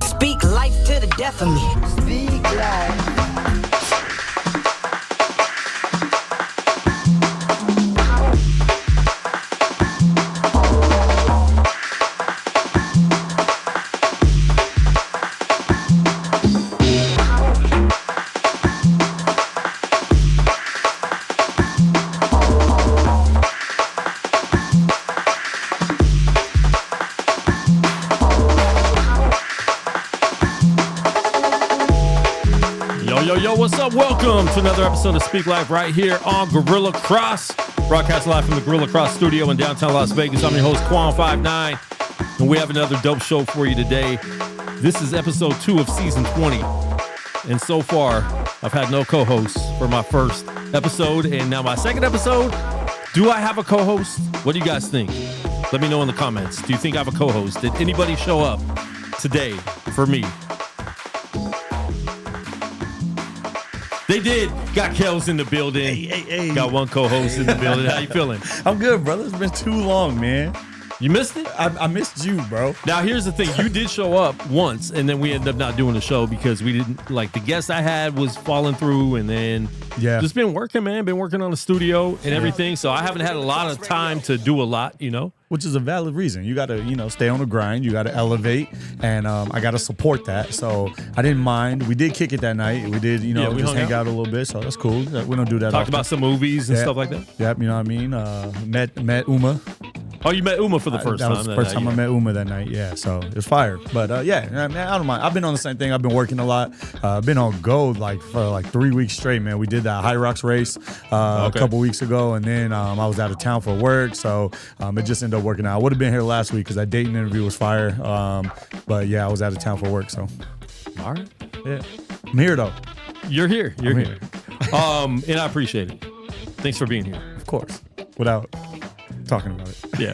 Speak life to the death of me. Speak life. Yo, what's up? Welcome to another episode of Speak Life right here on Gorilla Cross. Broadcast live from the Gorilla Cross studio in downtown Las Vegas. I'm your host, Quan59, and we have another dope show for you today. This is episode 2 of season 20, and so far, I've had no co-hosts for my first episode, and now my second episode. Do I have a co-host? What do you guys think? Let me know in the comments. Do you think I have a co-host? Did anybody show up today for me? They did. Got Kels in the building. Hey. Got one co-host in the building. How you feeling? I'm good, brother. It's been too long, man. You missed it? I missed you, bro. Now, here's the thing. You did show up once, and then we ended up not doing the show because we didn't, like, the guest I had was falling through, and then just been working, man. Been working on the studio and everything, so I haven't had a lot of time to do a lot, you know? Which is a valid reason. You got to, stay on the grind. You got to elevate, and I got to support that. So I didn't mind. We did kick it that night. We did, we just hang out a little bit, so that's cool. We don't do that Talked often. about some movies and stuff like that? Yep, you know what I mean? Met Uma. Oh, you met Uma for the first time? That was the first time I met Uma that night, yeah. So it was fire. But, man, I don't mind. I've been on the same thing. I've been working a lot. Been on go, for 3 weeks straight, man. We did that High Rocks race a couple weeks ago, and then I was out of town for work, so it just ended up working out. I would have been here last week because that dating interview was fire. But, yeah, I was out of town for work, so. All right. Yeah. I'm here, though. You're here. You're here. And I appreciate it. Thanks for being here. Of course. Without talking about it. Yeah.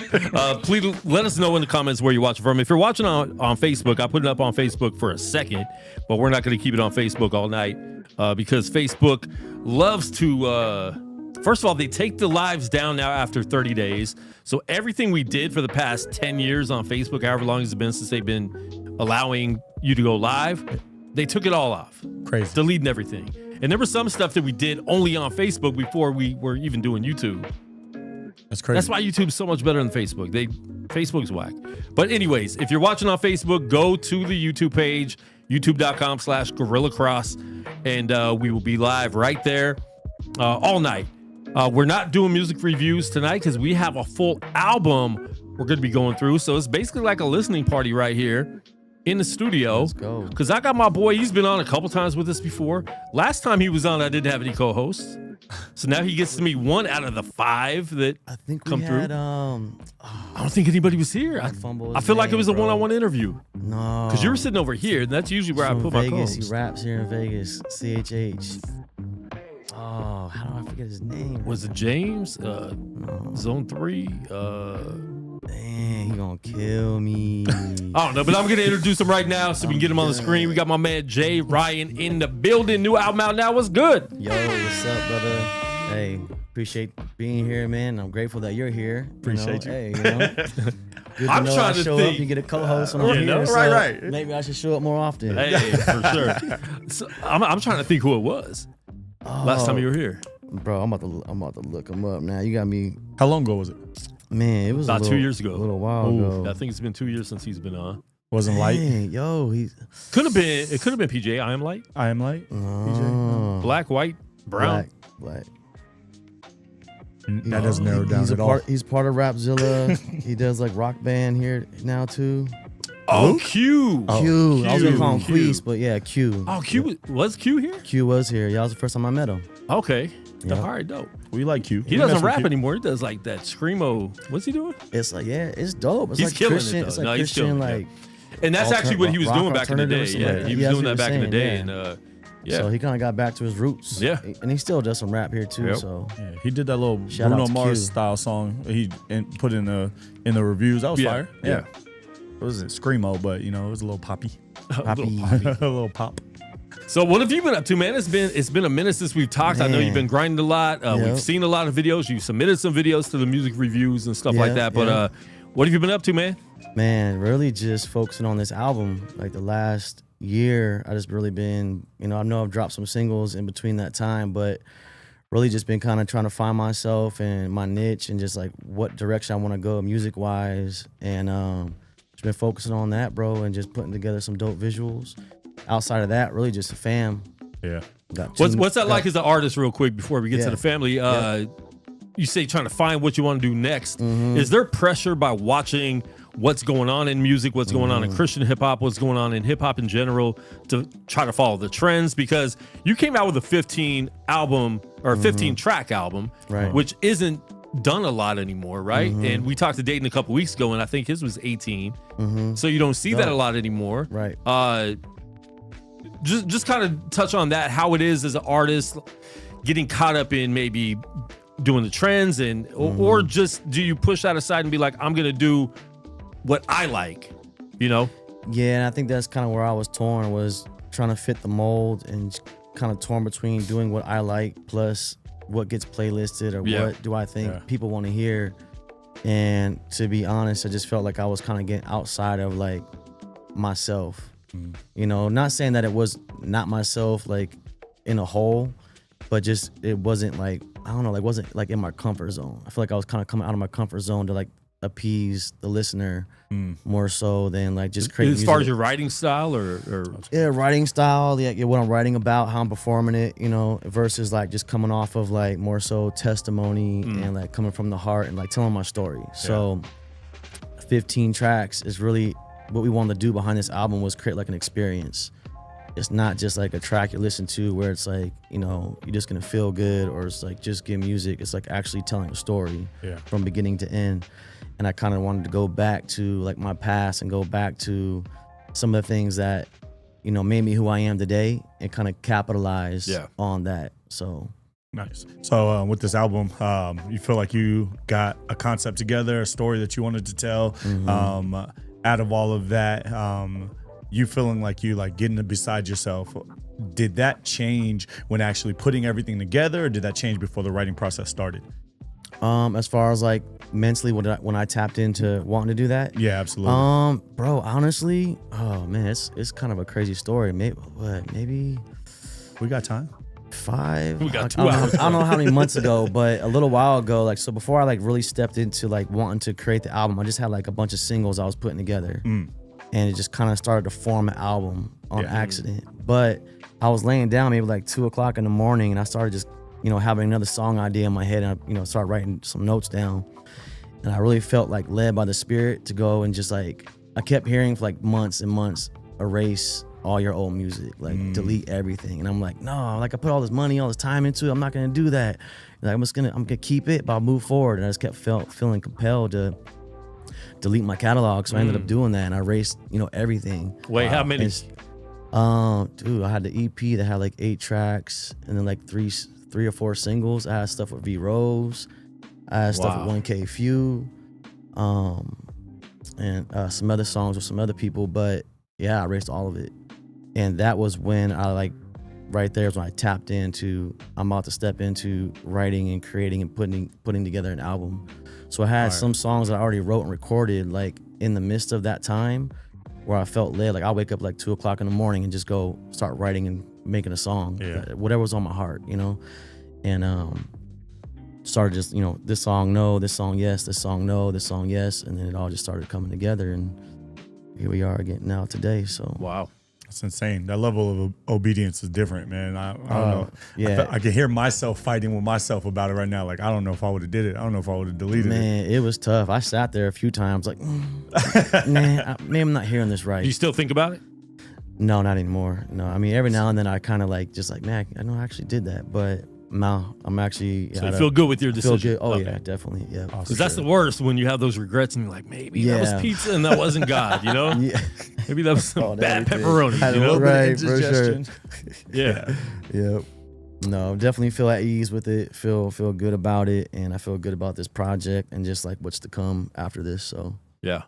Please let us know in the comments where you're watching from. If you're watching on Facebook, I put it up on Facebook for a second, but we're not going to keep it on Facebook all night because Facebook loves to, first of all, they take the lives down now after 30 days. So everything we did for the past 10 years on Facebook, however long it's been since they've been allowing you to go live, they took it all off. Crazy. Deleting everything. And there was some stuff that we did only on Facebook before we were even doing YouTube. That's crazy. That's why YouTube's so much better than Facebook. Facebook's whack. But anyways, if you're watching on Facebook, go to the YouTube page, youtube.com/GorillaCross, and we will be live right there all night. We're not doing music reviews tonight because we have a full album we're going to be going through. So it's basically like a listening party right here. in the studio. Let's go. Because I got my boy, he's been on a couple times with us before. Last time he was on, I didn't have any co-hosts. So now he gets to meet one out of the 5 that I think come we through. had I don't think anybody was here. I fumble his feel like it name, was a bro. one-on-one interview. No. Because you were sitting over here, and that's usually where I From put my Vegas. He co-hosts. raps here in Vegas. CHH. Oh, how do I forget his name? Was it James? Zone 3? Dang, he gonna kill me. I don't know, but I'm going to introduce him right now so we can get him on the screen. We got my man Jay Rian in the building. New album out now. What's good? Yo, what's up, brother? Hey, appreciate being here, man. I'm grateful that you're here. Appreciate you. Hey, you know. Good to I'm know trying I to show think. up. You get a co-host when I'm you here. know, so right. Maybe I should show up more often. Hey, for sure. So, I'm trying to think who it was last time you were here. Bro, I'm about to look him up now. You got me. How long ago was it? Man, it was About a 2 years ago. A little while ago. I think it's been 2 years since he's been on. Wasn't light. Dang, yo, he's Could have been. It could have been PJ. I am light. I am light. PJ. Black, white, brown. black. That doesn't narrow down He's at all. He's part of Rapzilla. He does like rock band here now too. Oh, Q. Q. I was gonna call him Q. Queese, but yeah, Q. Oh, Q was Q here? Q was here. Yeah, that was the first time I met him. Okay. Yeah. All right, dope. We like you. He doesn't rap anymore. He does like that screamo. What's he doing? It's like, yeah, it's dope. It's He's like killing it, Christian. though. It's like No, he's Christian, killing it, like. And that's actually what he was rock doing back in the day. alternative or Yeah, something. he was Yeah, doing that's that what back in the you're day. saying, And yeah, So he kind of got back to his roots. Yeah. And he still does some rap here too. Yep. So Yeah, he did that little Shout Bruno out to Mars Q. style song. He put in the reviews. That was Yeah, fire. yeah. It wasn't screamo, but you know, it was a little poppy, Poppy. a little pop. So what have you been up to, man? It's been a minute since we've talked. I know Man. you've been grinding a lot. We've Yep. seen a lot of videos. You submitted some videos to the music reviews and stuff like Yeah, that. But yeah. what have you been up to, man? Man, really just focusing on this album. Like the last year, I just really been, I know I've dropped some singles in between that time, but really just been kind of trying to find myself and my niche and just like what direction I want to go music wise. And just been focusing on that, bro, and just putting together some dope visuals. Outside of that, really just a fam. Yeah. Got What's that like as an artist, real quick, before we get to Yeah. the family? You say trying to find what you want to do next. Mm-hmm. Is there pressure by watching what's going on in music, what's going on in Christian hip hop, what's going on in hip hop in general, to try to follow the trends? Because you came out with a 15 album or 15 track album, Right. which isn't done a lot anymore, right? And we talked to Dayton a couple weeks ago, and I think his was 18. So you don't see that a lot anymore. Right. Just kind of touch on that, how it is as an artist, getting caught up in maybe doing the trends, and or just do you push that aside and be like, I'm gonna do what I like, Yeah, and I think that's kind of where I was torn, was trying to fit the mold and kind of torn between doing what I like plus what gets playlisted or Yeah. what do I think Yeah. people want to hear. And to be honest, I just felt like I was kind of getting outside of like myself. Not saying that it was not myself like in a whole, but just it wasn't like, I don't know, like wasn't like in my comfort zone. I feel like I was kind of coming out of my comfort zone to like appease the listener more so than like just create as music. far as your writing style or Yeah, writing style, yeah, what I'm writing about, how I'm performing it, versus like just coming off of like more so testimony and like coming from the heart and like telling my story. So 15 tracks is really what we wanted to do behind this album, was create like an experience. It's not just like a track you listen to where it's like, you're just gonna feel good, or it's like just good music. It's like actually telling a story from beginning to end. And I kind of wanted to go back to like my past and go back to some of the things that, made me who I am today, and kind of capitalize on that. So Nice. So with this album, you feel like you got a concept together, a story that you wanted to tell. Out of all of that, you feeling like you like getting beside yourself. Did that change when actually putting everything together, or did that change before the writing process started? as far as like mentally when I tapped into wanting to do that, Yeah, absolutely. bro, honestly, oh man, it's kind of a crazy story. Maybe We got time. 5. We got I don't know- 2 hours. I don't know how many months ago, but a little while ago, like, so before I like really stepped into like wanting to create the album, I just had like a bunch of singles I was putting together, and it just kind of started to form an album on accident. But I was laying down maybe like 2:00 in the morning, and I started just having another song idea in my head, and I started writing some notes down, and I really felt like led by the Spirit to go and just like, I kept hearing for like months and months, erase all your old music, like delete everything. And I'm like, no, like I put all this money, all this time into it. I'm not gonna do that. Like, I'm gonna keep it, but I'll move forward. And I just kept feeling compelled to delete my catalog. So I ended up doing that, and I erased, everything. Wait, how many? Dude, I had the EP that had like 8 tracks, and then like three or 4 singles. I had stuff with V Rose, I had stuff with 1K Few, and some other songs with some other people. But yeah, I erased all of it, and that was when I right there is when I tapped into, I'm about to step into writing and creating and putting together an album. So I had some songs that I already wrote and recorded like in the midst of that time where I felt led. Like I'll wake up like 2 o'clock in the morning and just go start writing and making a song, whatever was on my heart, and started just, this song, no, this song, yes, this song, no, this song, yes. And then it all just started coming together, and here we are again now today. So wow. That's insane. That level of obedience is different, man. I don't know. Yeah. I can hear myself fighting with myself about it right now. Like, I don't know if I would have did it. I don't know if I would have deleted it. Man, it was tough. I sat there a few times like, man, maybe I'm not hearing this right. Do you still think about it? No, not anymore. No, I mean, every now and then I kind of man, I know I actually did that. But no, I'm actually. So you feel good with your decision? Feel good. Oh, yeah, definitely. Yeah. Because that's the worst, when you have those regrets and you're like, maybe that was pizza and that wasn't God, Yeah. Maybe that was some bad pepperoni, Right, for sure. Yeah. Yep. No, definitely feel at ease with it. Feel good about it, and I feel good about this project and just like what's to come after this. So yeah.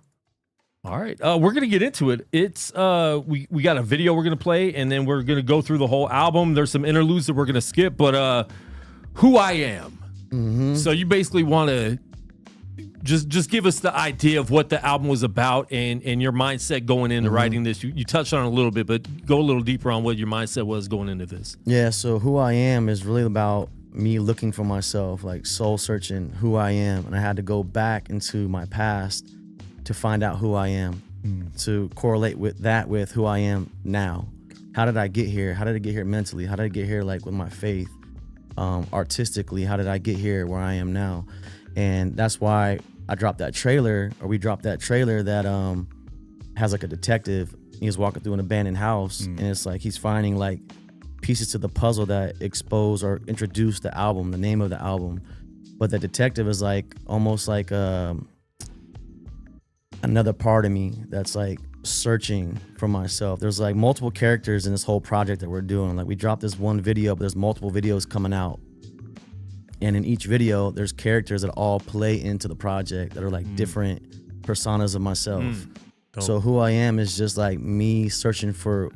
All right, we're gonna get into it. It's we got a video we're gonna play, and then we're gonna go through the whole album. There's some interludes that we're gonna skip, but Who I Am. So you basically want to just give us the idea of what the album was about and your mindset going into writing this. You touched on it a little bit, but go a little deeper on what your mindset was going into this. Yeah, so Who I Am is really about me looking for myself, like soul searching who I am, and I had to go back into my past to find out who I am, to correlate with who I am now. How did I get here? How did I get here mentally? How did I get here like with my faith? Artistically, how did I get here where I am now? And that's why we dropped that trailer that has like a detective. He's walking through an abandoned house, and it's like he's finding like pieces to the puzzle that expose or introduce the album, the name of the album. But the detective is like almost like another part of me that's like searching for myself. There's like multiple characters in this whole project that we're doing. Like we dropped this one video, but there's multiple videos coming out. And in each video, there's characters that all play into the project that are like different personas of myself. So Who I Am is just like me searching for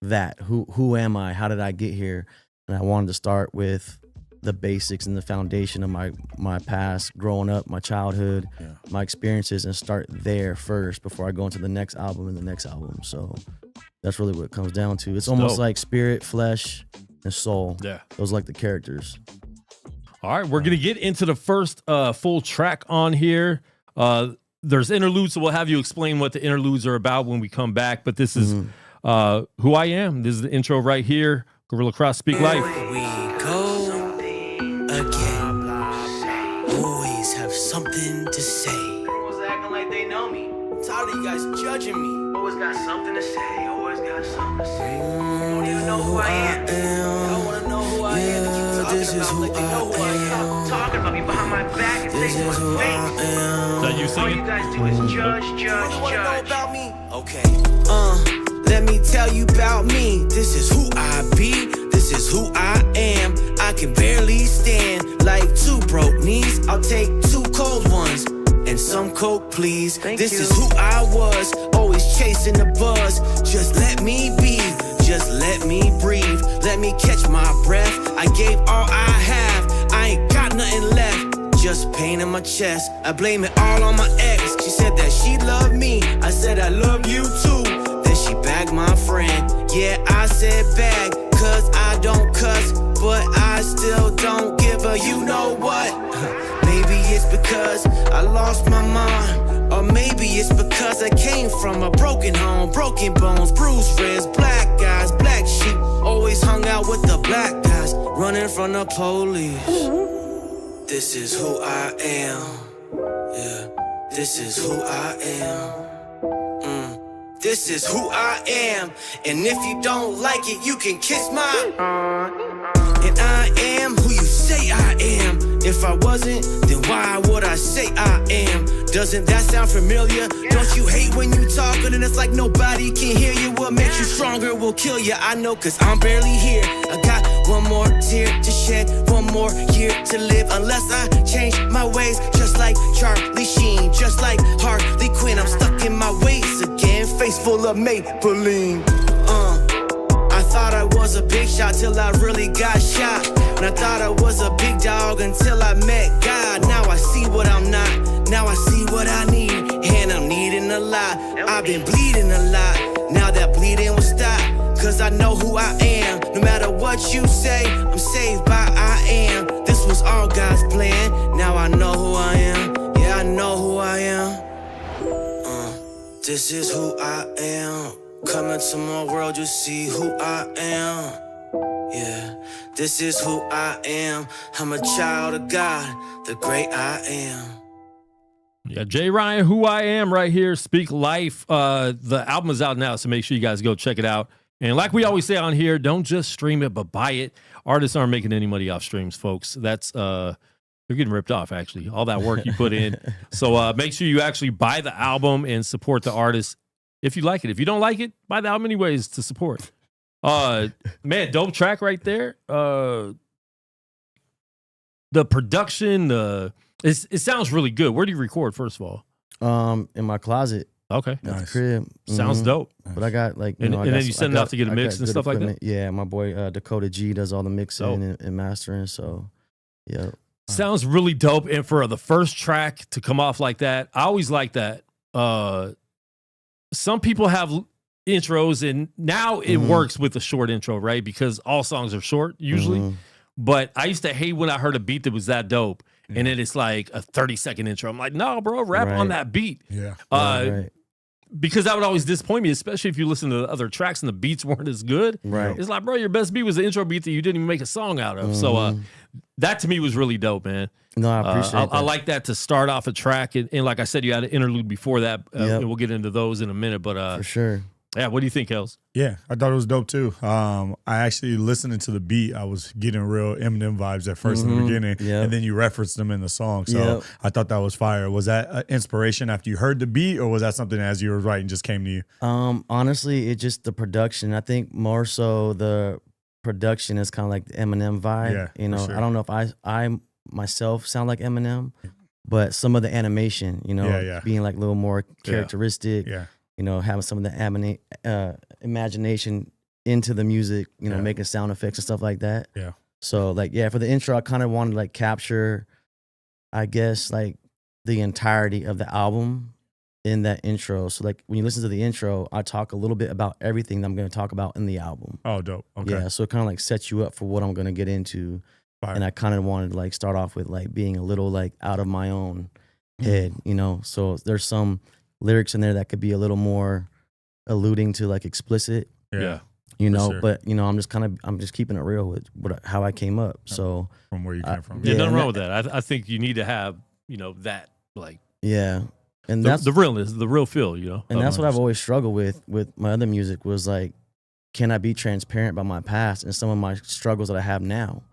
that. Who am I? How did I get here? And I wanted to start with the basics and the foundation of my past, growing up, my childhood, my experiences, and start there first before I go into the next album and the next album. So that's really what it comes down to. It's almost like spirit, flesh, and soul. Yeah. Those are like the characters. All right, we're going to get into the first full track on here. There's interludes, so we'll have you explain what the interludes are about when we come back. But this is Who I Am. This is the intro right here. Guerrilla Cross, Speak Life. We go again. Always have something to say. Always acting like they know me. I'm tired of you guys judging me. Always got something to say. Always got something to say. You don't even know who I am. I don't want to know who I am. This is who I am. Talking about me behind my back and saying what's fake. That you singing? All you guys do is judge. You want to know about me? Okay. Let me tell you about me. This is who I be. This is who I am. I can barely stand. Like 2 broke knees, I'll take 2 cold ones and some coke, please. This is who I was, always chasing the buzz. Just let me be, just let me breathe. Let me catch my breath. I gave all I have, I ain't got nothing left. Just pain in my chest, I blame it all on my ex. She said that she loved me, I said I love you too. Then she bagged my friend, yeah I said bag, cause I don't cuss, but I still don't give a you know what. Maybe it's because I lost my mind, or maybe it's because I came from a broken home, broken bones, bruised ribs, black guys, black sheep, always hung out with the black guys, running from the police. This is who I am, yeah, this is who I am. This is who I am, and if you don't like it, you can kiss my. And I am who you say I am. If I wasn't, then why would I say I am? Doesn't that sound familiar? Don't you hate when you talking and it's like nobody can hear you? What makes you stronger will kill you. I know, cause I'm barely here. I got one more tear to shed, one more year to live. Unless I change my ways, just like Charlie Sheen, just like Harley Quinn. I'm stuck in my ways again, face full of Maybelline. I thought I was a big shot till I really got shot. And I thought I was a big dog until I met God. Now I see what I'm not, now I see what I need. And I'm needing a lot, I've been bleeding a lot. Now that bleeding will stop, cause I know who I am. No matter what you say, I'm saved by I am. This was all God's plan, now I know who I am. Yeah, I know who I am. This is who I am. Coming to my world, you see who I am. Yeah, this is who I am. I'm a child of God, the great I am. Yeah, Jay Ryan, Who I Am, right here. Speak Life. The album is out now, so make sure you guys go check it out. And like we always say on here, don't just stream it, but buy it. Artists aren't making any money off streams, folks. That's they're getting ripped off, actually. All that work you put in. So make sure you actually buy the album and support the artist if you like it. If you don't like it, buy the album anyways to support. Man, dope track right there. The production, it sounds really good. Where do you record, first of all? In my closet. Okay. At the crib. Sounds dope. But I got like, and then you send it off to get a mix and stuff like that? Yeah, my boy Dakota G does all the mixing and mastering. So, yeah. Sounds really dope. And for the first track to come off like that, I always like that. Some people have intros, and now it works with a short intro, right? Because all songs are short usually. But I used to hate when I heard a beat that was that dope, and then it's like a 30-second intro. I'm like, no, bro, rap on that beat. Yeah. Because that would always disappoint me, especially if you listen to the other tracks and the beats weren't as good. Right. It's like, bro, your best beat was the intro beat that you didn't even make a song out of. So that to me was really dope, man. No, I appreciate that. I like that to start off a track. And like I said, you had an interlude before that. And we'll get into those in a minute. But for sure. Yeah, what do you think, Hells? Yeah, I thought it was dope too. I actually listening to the beat, I was getting real Eminem vibes at first in the beginning, and then you referenced them in the song. So I thought that was fire. Was that an inspiration after you heard the beat, or was that something as you were writing just came to you? Honestly, it's just the production. I think more so the production is kind of like the Eminem vibe. Yeah, you know, sure. I don't know if I myself sound like Eminem, but some of the animation, you know, being like a little more characteristic. Yeah. You know, having some of the imagination into the music, you know, making sound effects and stuff like that. Yeah. So, like, for the intro, I kind of wanted to, like, capture, I guess, like, the entirety of the album in that intro. So, like, when you listen to the intro, I talk a little bit about everything that I'm going to talk about in the album. Oh, dope. Okay. Yeah, so it kind of, like, sets you up for what I'm going to get into. Fire. And I kind of wanted to, like, start off with, like, being a little, like, out of my own head, you know? So there's some lyrics in there that could be a little more alluding to like explicit, you know, but you know, I'm just keeping it real with how I came up. So from where you came from, nothing wrong with that. I think you need to have, you know, that like, and that's the realness, the real feel, you know, and that's what I've always struggled with my other music was like, can I be transparent about my past and some of my struggles that I have now,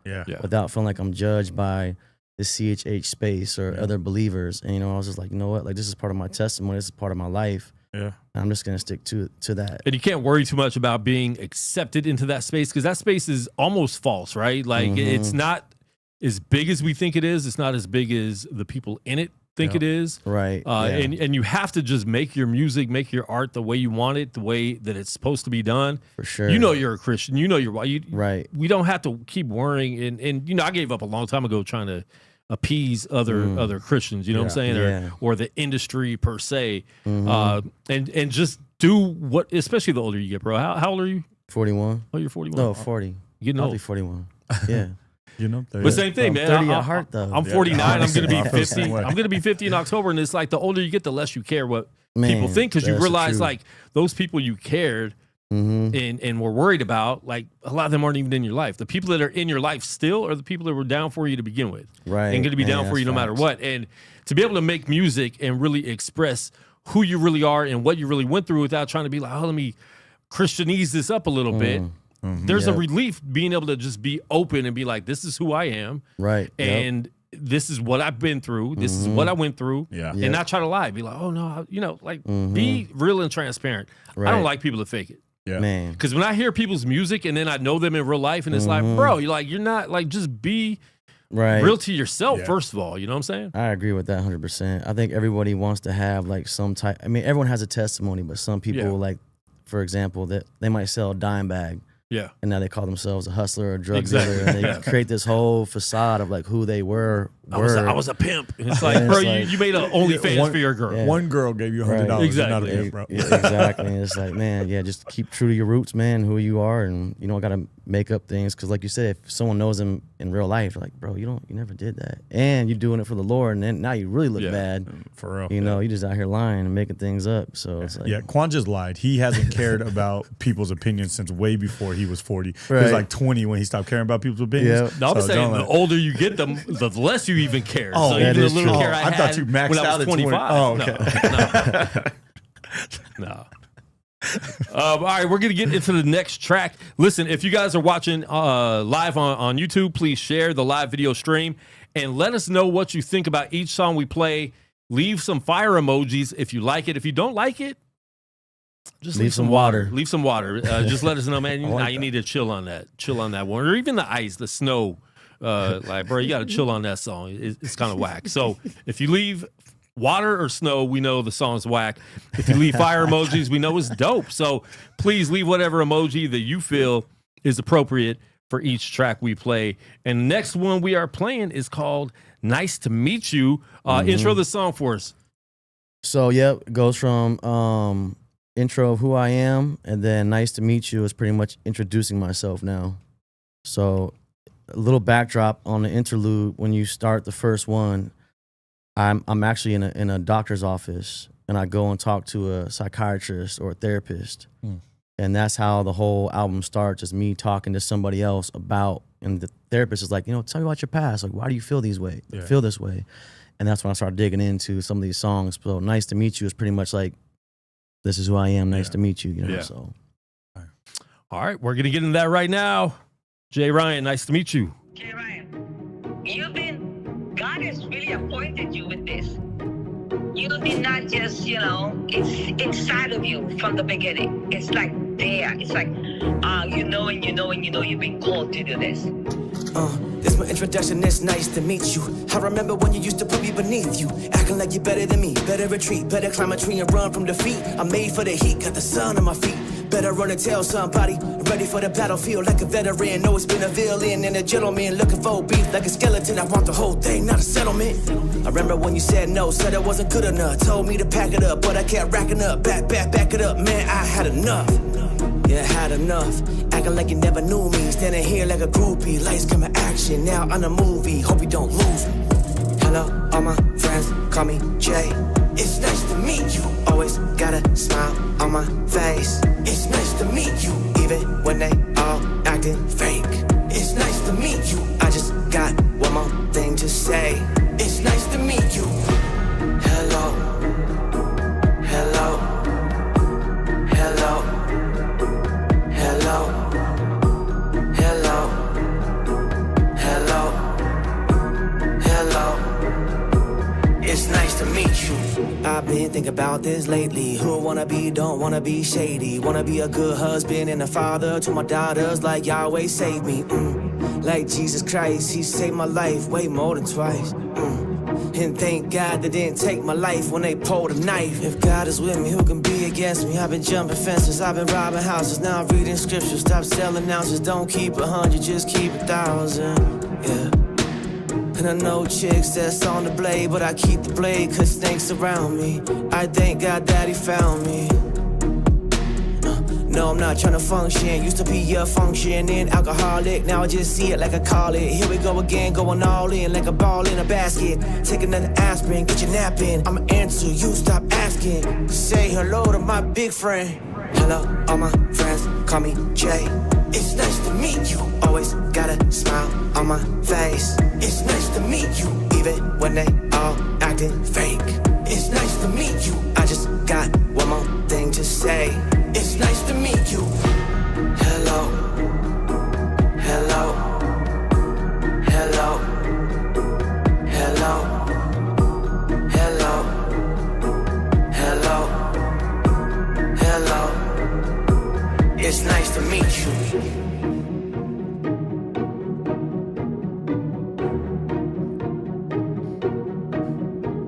without feeling like I'm judged by the CHH space or other believers. And, you know, I was just like, you know what? Like, this is part of my testimony. This is part of my life. Yeah. And I'm just going to stick to that. And you can't worry too much about being accepted into that space because that space is almost false, right? Like, it's not as big as we think it is. It's not as big as the people in it think it is. Right. And you have to just make your music, make your art the way you want it, the way that it's supposed to be done. For sure. You know you're a Christian. You know you're right. We don't have to keep worrying. And you know, I gave up a long time ago trying to appease other Christians, you know what I'm saying? Or the industry per se. And just do what, especially the older you get, bro. How old are you? 41. Oh, you're 41? No, 40. You're getting I'll old. be 41. Yeah. You know, but same thing, man. 30 at heart, though. I'm 49. I'm going to be 50. I'm going to be 50 in October. And it's like the older you get, the less you care what people think because you realize like those people you cared and were worried about, like a lot of them aren't even in your life. The people that are in your life still are the people that were down for you to begin with. Right. And going to be down for you no matter what. And to be able to make music and really express who you really are and what you really went through without trying to be like, oh, let me Christianese this up a little bit. There's a relief being able to just be open and be like, this is who I am. Right. And this is what I've been through. This is what I went through. Yeah. And not try to lie. Be like, oh, no, you know, like be real and transparent. Right. I don't like people to fake it. Yeah. Man. Because when I hear people's music and then I know them in real life and it's like, bro, you're not like, just be real to yourself, first of all. You know what I'm saying? I agree with that 100%. I think everybody wants to have like some type. I mean, everyone has a testimony, but some people like, for example, that they might sell a dime bag. Yeah. And now they call themselves a hustler or a drug dealer. And they create this whole facade of like who they were. I was a pimp. It's like, bro, you made an OnlyFans for your girl. Yeah. One girl gave you $100. Exactly. You're not a pimp, bro. Yeah, exactly. And it's like, man, just keep true to your roots, man, who you are. And you don't got to make up things. Because like you said, if someone knows them in real life, like, bro, you never did that. And you're doing it for the Lord. And then now you really look bad. For real. You know, you just out here lying and making things up. So it's like. Quan just lied. He hasn't cared about people's opinions since way before he was 40. Right. He was like 20 when he stopped caring about people's opinions. Yeah. No, I'm So saying don't the older you get, the less you even care. Oh, so that even the is little true. care I thought you maxed when I out was at 20. 25. Oh, okay. No. All right, we're going to get into the next track. Listen, if you guys are watching live on YouTube, please share the live video stream and let us know what you think about each song we play. Leave some fire emojis if you like it. If you don't like it, just leave some water. Leave some water. Just let us know, man. You need to chill on that. Chill on that one. Or even the ice, the snow. Like, bro, you got to chill on that song. It's kind of whack. So if you leave water or snow, we know the song's whack. If you leave fire emojis, we know it's dope. So please leave whatever emoji that you feel is appropriate for each track we play. And the next one we are playing is called Nice to Meet You. Intro the song for us. So, it goes from intro of who I am, and then Nice to Meet You is pretty much introducing myself now. So a little backdrop on the interlude. When you start the first one, I'm actually in a doctor's office, and I go and talk to a psychiatrist or a therapist. And that's how the whole album starts, is me talking to somebody else about, and the therapist is like, tell me about your past. Like, why do you feel this way? And that's when I started digging into some of these songs. So Nice to Meet You is pretty much like, this is who I am. Nice to meet you. So. All right, we're gonna get into that right now. Jay Ryan, nice to meet you. Jay Ryan, God has really appointed you with this. You did not just, it's inside of you from the beginning. It's like there. It's like, you've been called to do this. This my introduction, it's nice to meet you. I remember when you used to put me beneath you, acting like you're better than me. Better retreat, better climb a tree and run from defeat. I'm made for the heat, got the sun on my feet. Better run and tell somebody, ready for the battlefield like a veteran. Know it's been a villain and a gentleman, looking for beef like a skeleton. I want the whole thing, not a settlement. I remember when you said no, said I wasn't good enough. Told me to pack it up, but I kept racking up. Back it up, man, I had enough. Yeah, I had enough. Acting like you never knew me. Standing here like a groupie. Lights, camera, action. Now on a movie. Hope you don't lose me. Hello, all my friends call me Jay. It's nice to meet you. Always got a smile on my face. It's nice to meet you. Even when they all acting fake. It's nice to meet you. I just got one more thing to say. It's nice to meet you. Hello. Hello. Hello. Hello, hello, hello, hello. It's nice to meet you. I've been thinking about this lately. Who wanna be, don't wanna be shady. Wanna be a good husband and a father to my daughters, like Yahweh saved me. Like Jesus Christ, he saved my life way more than twice. And thank God they didn't take my life when they pulled a knife. If God is with me, who can be against me? I've been jumping fences, I've been robbing houses. Now I'm reading scriptures, stop selling ounces. Don't keep 100, just keep 1,000. Yeah. And I know chicks that's on the blade, but I keep the blade cause snakes surround me. I thank God that he found me. No, I'm not trying to function. Used to be a functioning alcoholic. Now I just see it like I call it. Here we go again, going all in like a ball in a basket. Take another aspirin, get your nap in. I'ma answer you, stop asking. Say hello to my big friend. Hello, all my friends call me Jay. It's nice to meet you. Always got a smile on my face. It's nice to meet you. Even when they all acting fake. It's nice to to meet you. I just got one more thing to say. It's nice to meet you. Hello. Hello. Hello. Hello. Hello. Hello. Hello. It's nice to meet you.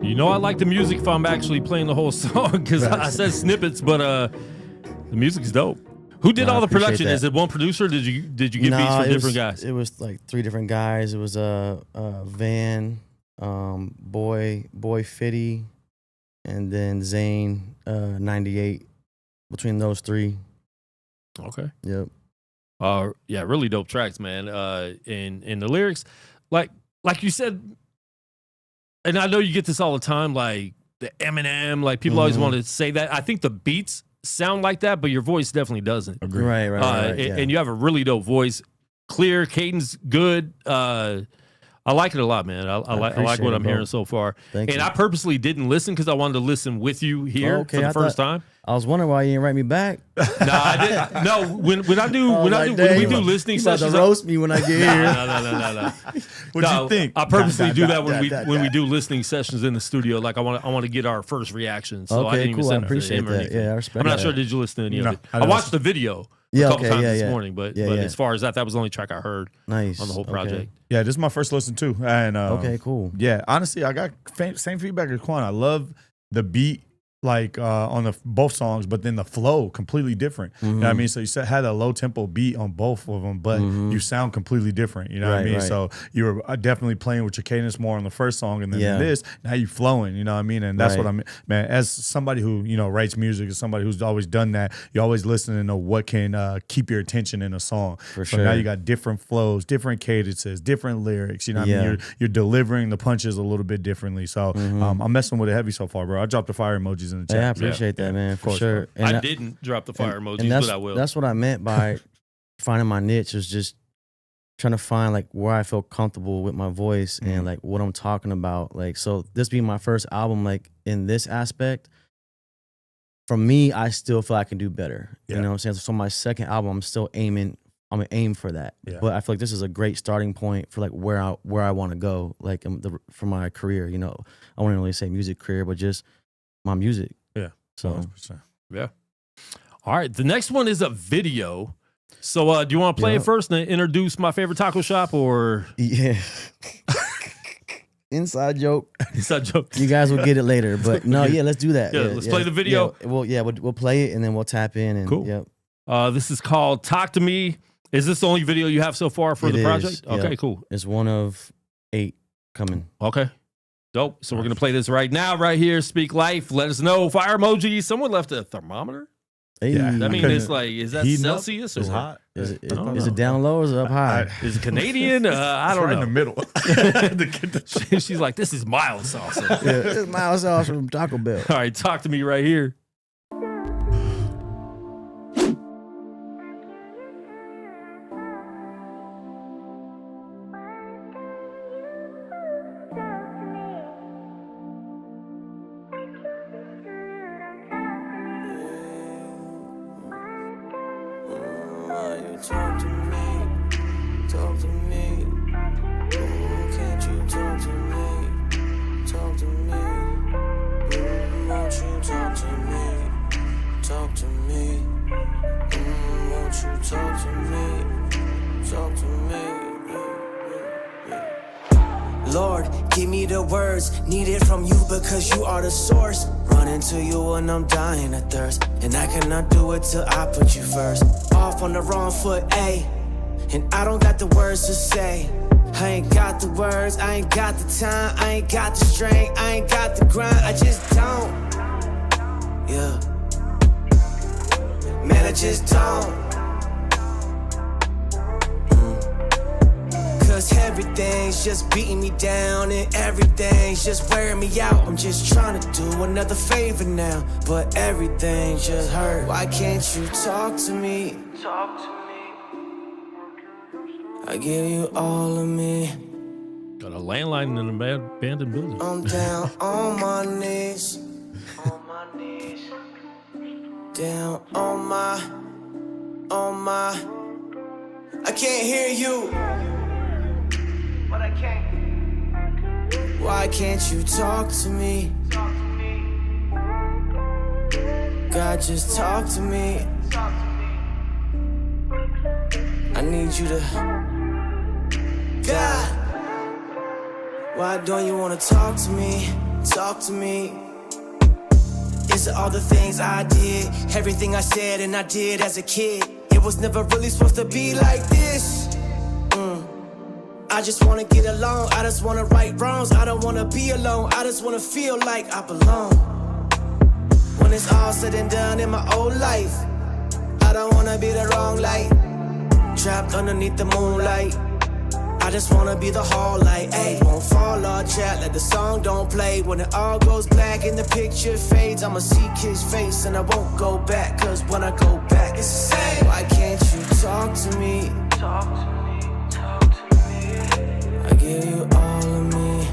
You know I like the music if I'm actually playing the whole song because I said snippets, but the music's dope. Who did all the production? Is it one producer? Or did you get beats from different guys? It was like 3 different guys. It was Van, Boy Fitty, and then Zane 98. Between those 3. Okay. Yep. Yeah, really dope tracks, man. And the lyrics, like you said, and I know you get this all the time, like the Eminem, like people always want to say that. I think the beats sound like that, but your voice definitely doesn't. Agree. Right. And you have a really dope voice, clear, cadence, good. I like it a lot, man. I like what I'm hearing so far. Thank you. I purposely didn't listen because I wanted to listen with you here for the first time. I was wondering why you didn't write me back. No, I didn't. No, when we do listening sessions, to roast me when I get here. No. What'd you think? I purposely do that when we do listening sessions in the studio. Like I want to get our first reaction. So I didn't even send it to him or anything. Yeah, I respect I'm not that. sure. Did you listen to any of it? I I watched the video a couple times this morning, but Yeah. as far as that was the only track I heard on the whole project. Yeah, this is my first listen too. And Okay, cool. Yeah, honestly, I got same feedback as Quan. I love the beat, like on both songs, but then the flow completely different. You know what I mean? So you had a low tempo beat on both of them, but you sound completely different. You know what I mean? Right. So you were definitely playing with your cadence more on the first song, and then in this, now you flowing. You know what I mean? And that's what I mean, man. As somebody who writes music, as somebody who's always done that, you always listen to know what can keep your attention in a song. For so sure. now you got different flows, different cadences, different lyrics. You know what I mean? You're delivering the punches a little bit differently. So I'm messing with it heavy so far, bro. I dropped the fire emojis in the chat. Yeah, I appreciate that, man, for sure. And I didn't drop the fire emojis, but I will. That's what I meant by finding my niche, is just trying to find like where I feel comfortable with my voice and like what I'm talking about. Like, so this being my first album, like in this aspect, for me, I still feel I can do better. You know what I'm saying? So my second album, I'm still aiming. I'm gonna aim for that. Yeah. But I feel like this is a great starting point for like where I want to go, like for my career. I wouldn't really say music career, but just my music. Yeah. So 100%. Yeah. All right. The next one is a video. So do you want to play it first and introduce my favorite taco shop, or yeah. Inside joke. Inside joke. You guys will get it later, but no, let's do that. Yeah, let's play the video. Yeah, we'll play it and then we'll tap in. And, cool. Yep. This is called "Talk to Me." Is this the only video you have so far for the project? Okay, cool. It's one of 8 coming. Okay. Dope. So we're going to play this right now, right here. Speak Life. Let us know. Fire emoji. Someone left a thermometer. Hey. Yeah. That means it's like, is that Celsius or it's hot? Is it down low or is it up high? Is it Canadian? I don't know. In the middle. She's like, this is mild sauce. This is mild sauce from Taco Bell. All right, talk to me right here. Talk to me. Ooh, can't you talk to me? Talk to me. Won't you talk to me? Talk to me. Won't you talk to me? Talk to me. Lord, give me the words needed from you because you are the source. Running to you when I'm dying of thirst, and I cannot do it till I put you first. Off on the wrong foot, ayy. And I don't got the words to say. I ain't got the words, I ain't got the time, I ain't got the strength, I ain't got the grind, I just don't. Yeah. Man, I just don't. Cause everything's just beating me down and everything's just wearing me out. I'm just trying to do another favor now, but everything just hurt. Why can't you talk to me? Talk to me. I give you all of me. Got a landline in an abandoned building. I'm down on my knees. Down on my, I can't hear you. But I can't. Why can't you talk to me? God, just talk to me. I need you to. God, why don't you wanna talk to me? Talk to me. Is it all the things I did, everything I said and I did as a kid? It was never really supposed to be like this. I just wanna get along, I just wanna right wrongs, I don't wanna be alone, I just wanna feel like I belong. When it's all said and done in my old life, I don't wanna be the wrong light, trapped underneath the moonlight. I just wanna be the hall light, ayy. Won't fall or chat, let the song don't play. When it all goes black and the picture fades, I'ma seek his face and I won't go back. Cause when I go back, it's the same. Why can't you talk to me? Talk to me, talk to me. I give you all of me.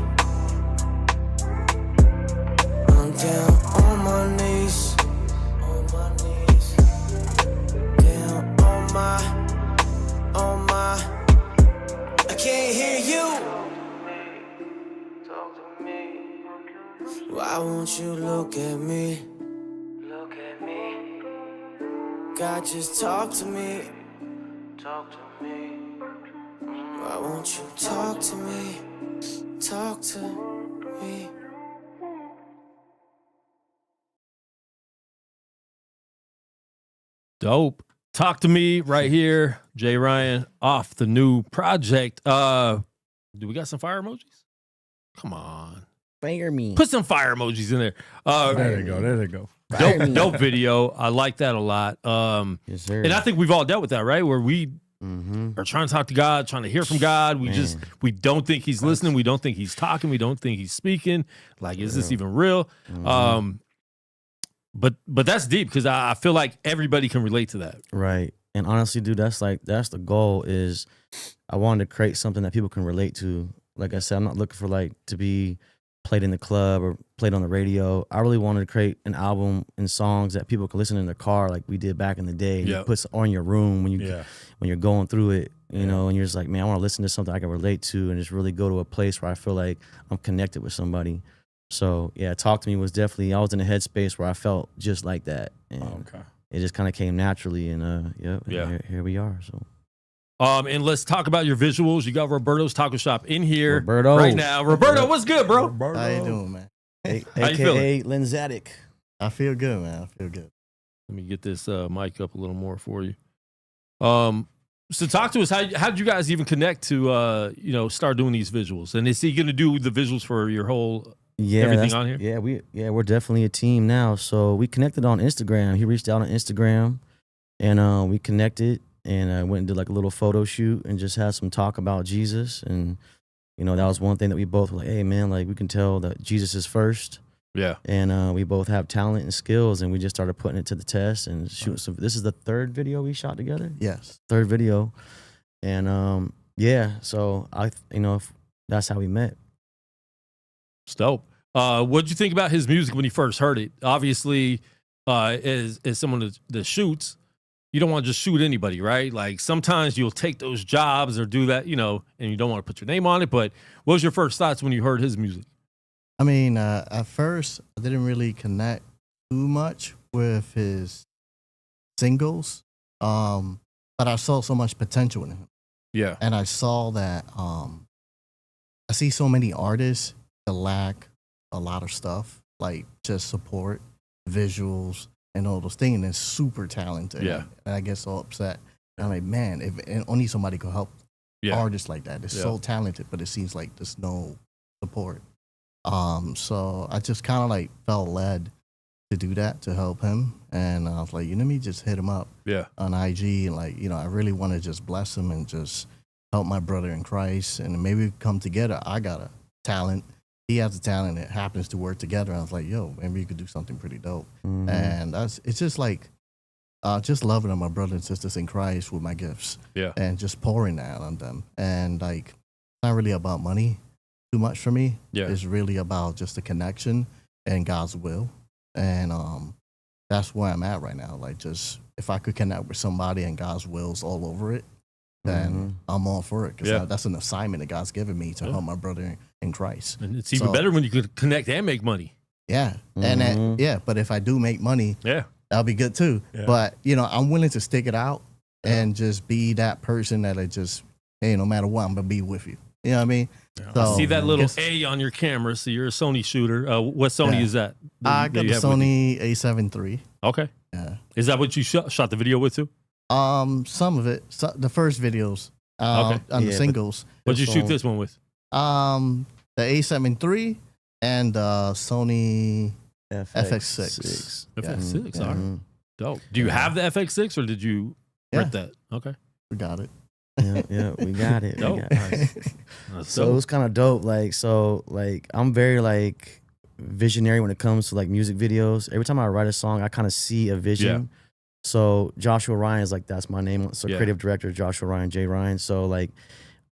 I'm down on my knees. On my knees. Down on my I can't hear you. Talk to me. Why won't you look at me? Look at me. God, just talk to me. Talk to me. Why won't you talk to me? Talk to me. Dope. Talk to me right here, Jay Ryan, off the new project. Do we got some fire emojis? Come on. Fire me. Put some fire emojis in there. There they go. There they go. Dope video. I like that a lot. Yes, sir. And I think we've all dealt with that, right? Where we Mm-hmm. are trying to talk to God, trying to hear from God. We don't think he's listening. We don't think he's talking. We don't think he's speaking. Like, is this even real? Mm-hmm. But that's deep because I feel like everybody can relate to that. Right. And honestly, dude, that's the goal is I wanted to create something that people can relate to. Like I said, I'm not looking for like to be played in the club or played on the radio. I really wanted to create an album and songs that people can listen in their car like we did back in the day. Yep. You put on your room when you're going through it, you know, and you're just like, man, I want to listen to something I can relate to and just really go to a place where I feel like I'm connected with somebody. So yeah, Talk to Me was definitely, I was in a headspace where I felt just like that. And it just kind of came naturally, and here we are. So and let's talk about your visuals. You got Roberto's Taco Shop in here Roberto. right now. Roberto, what's good, bro? How you doing, man? How you feeling? AKA Lenzatic. I feel good, man. I feel good. Let me get this mic up a little more for you. So talk to us. How did you guys even connect to start doing these visuals? And is he going to do the visuals for your whole everything on here? Yeah, we're definitely a team now. So we connected on Instagram. He reached out on Instagram, and we connected, and I went and did like a little photo shoot and just had some talk about Jesus. And that was one thing that we both were like, hey man, like we can tell that Jesus is first. Yeah. And we both have talent and skills, and we just started putting it to the test and shooting some. This is the third video we shot together. Yes. Third video. And so that's how we met. It's dope. What'd you think about his music when you first heard it? Obviously, as someone that shoots, you don't want to just shoot anybody, right? Like sometimes you'll take those jobs or do that, and you don't want to put your name on it. But what was your first thoughts when you heard his music? I mean, at first, I didn't really connect too much with his singles, but I saw so much potential in him. Yeah. And I saw that I see so many artists that lack a lot of stuff, like just support, visuals, and all those things, and it's super talented. Yeah. And I get so upset. I'm like, man, if only somebody could help artists like that. They're so talented, but it seems like there's no support. So I just kind of like felt led to do that to help him. And I was like, let me just hit him up on IG. And like, I really want to just bless him and just help my brother in Christ. And maybe we come together. I got a talent. He has a talent. It happens to work together. I was like, yo, maybe you could do something pretty dope. Mm-hmm. And it's just like, just loving on my brothers and sisters in Christ with my gifts. Yeah. And just pouring that on them. And like, it's not really about money too much for me. Yeah. It's really about just the connection and God's will. And that's where I'm at right now. Like, just if I could connect with somebody and God's will's all over it, then I'm all for it. Because that's an assignment that God's given me to help my brother in Christ. And it's even better when you could connect and make money. Yeah. And but if I do make money, that'll be good too. Yeah. But, you know, I'm willing to stick it out and just be that person that I just, hey, no matter what, I'm going to be with you. You know what I mean? Yeah. So, I see that little A on your camera. So you're a Sony shooter. What Sony is that? I got the Sony A7 III. Okay. Yeah. Is that what you shot the video with too? Some of it. The first videos on the singles. What'd you shoot this one with? The A7 III and Sony FX6. FX6, all right. Dope. Do you have the FX6 or did you rent that? Okay. We got it. Yeah, we got it. Dope. So it was kind of dope. Like, I'm very like visionary when it comes to like music videos. Every time I write a song, I kind of see a vision. Yeah. So Joshua Ryan is like, that's my name. So creative director, Joshua Ryan, J. Ryan. So like,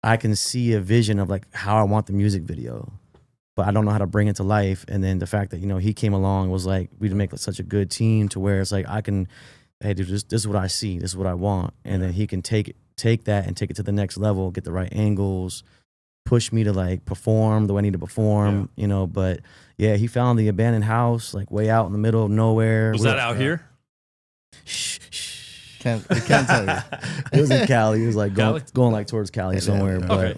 I can see a vision of like how I want the music video, but I don't know how to bring it to life. And then the fact that, you know, he came along was like, we'd make like such a good team to where it's like, I can, hey, dude, this is what I see. This is what I want. And then he can take that and take it to the next level, get the right angles, push me to like perform the way I need to perform, you know. But yeah, he found the abandoned house like way out in the middle of nowhere. Was that out here? Can't tell you. It was in Cali. It was like going like towards Cali somewhere. But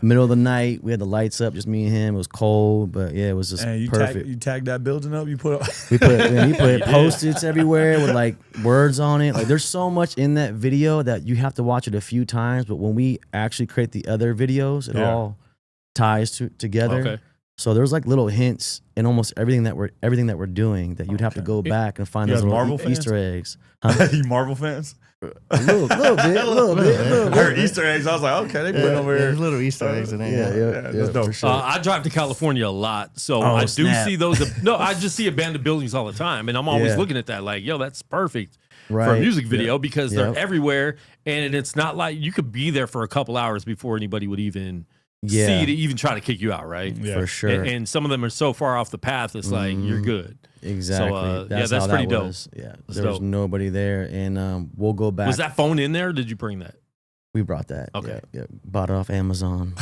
middle of the night, we had the lights up, just me and him. It was cold, but yeah, it was just perfect. You tagged that building up. You put he put Post-its everywhere with like words on it. Like there's so much in that video that you have to watch it a few times. But when we actually create the other videos, it all ties together. Okay. So there's like little hints in almost everything that we're doing that you'd have to go back and find those little Easter eggs. Huh? You Marvel fans? A little bit. I heard Easter eggs. I was like, okay, they put over here. There's little Easter eggs in there. Yeah, that's dope. For sure. I drive to California a lot, so I do see those. No, I just see abandoned buildings all the time, and I'm always looking at that like, yo, that's perfect for a music video because they're everywhere, and it's not like you could be there for a couple hours before anybody would even see to even try to kick you out, right? Yeah. For sure. And some of them are so far off the path, it's like you're good. Exactly. So, that's pretty dope. Yeah, there was nobody there, and we'll go back. Was that phone in there? Or did you bring that? We brought that. Okay. Yeah. Bought it off Amazon.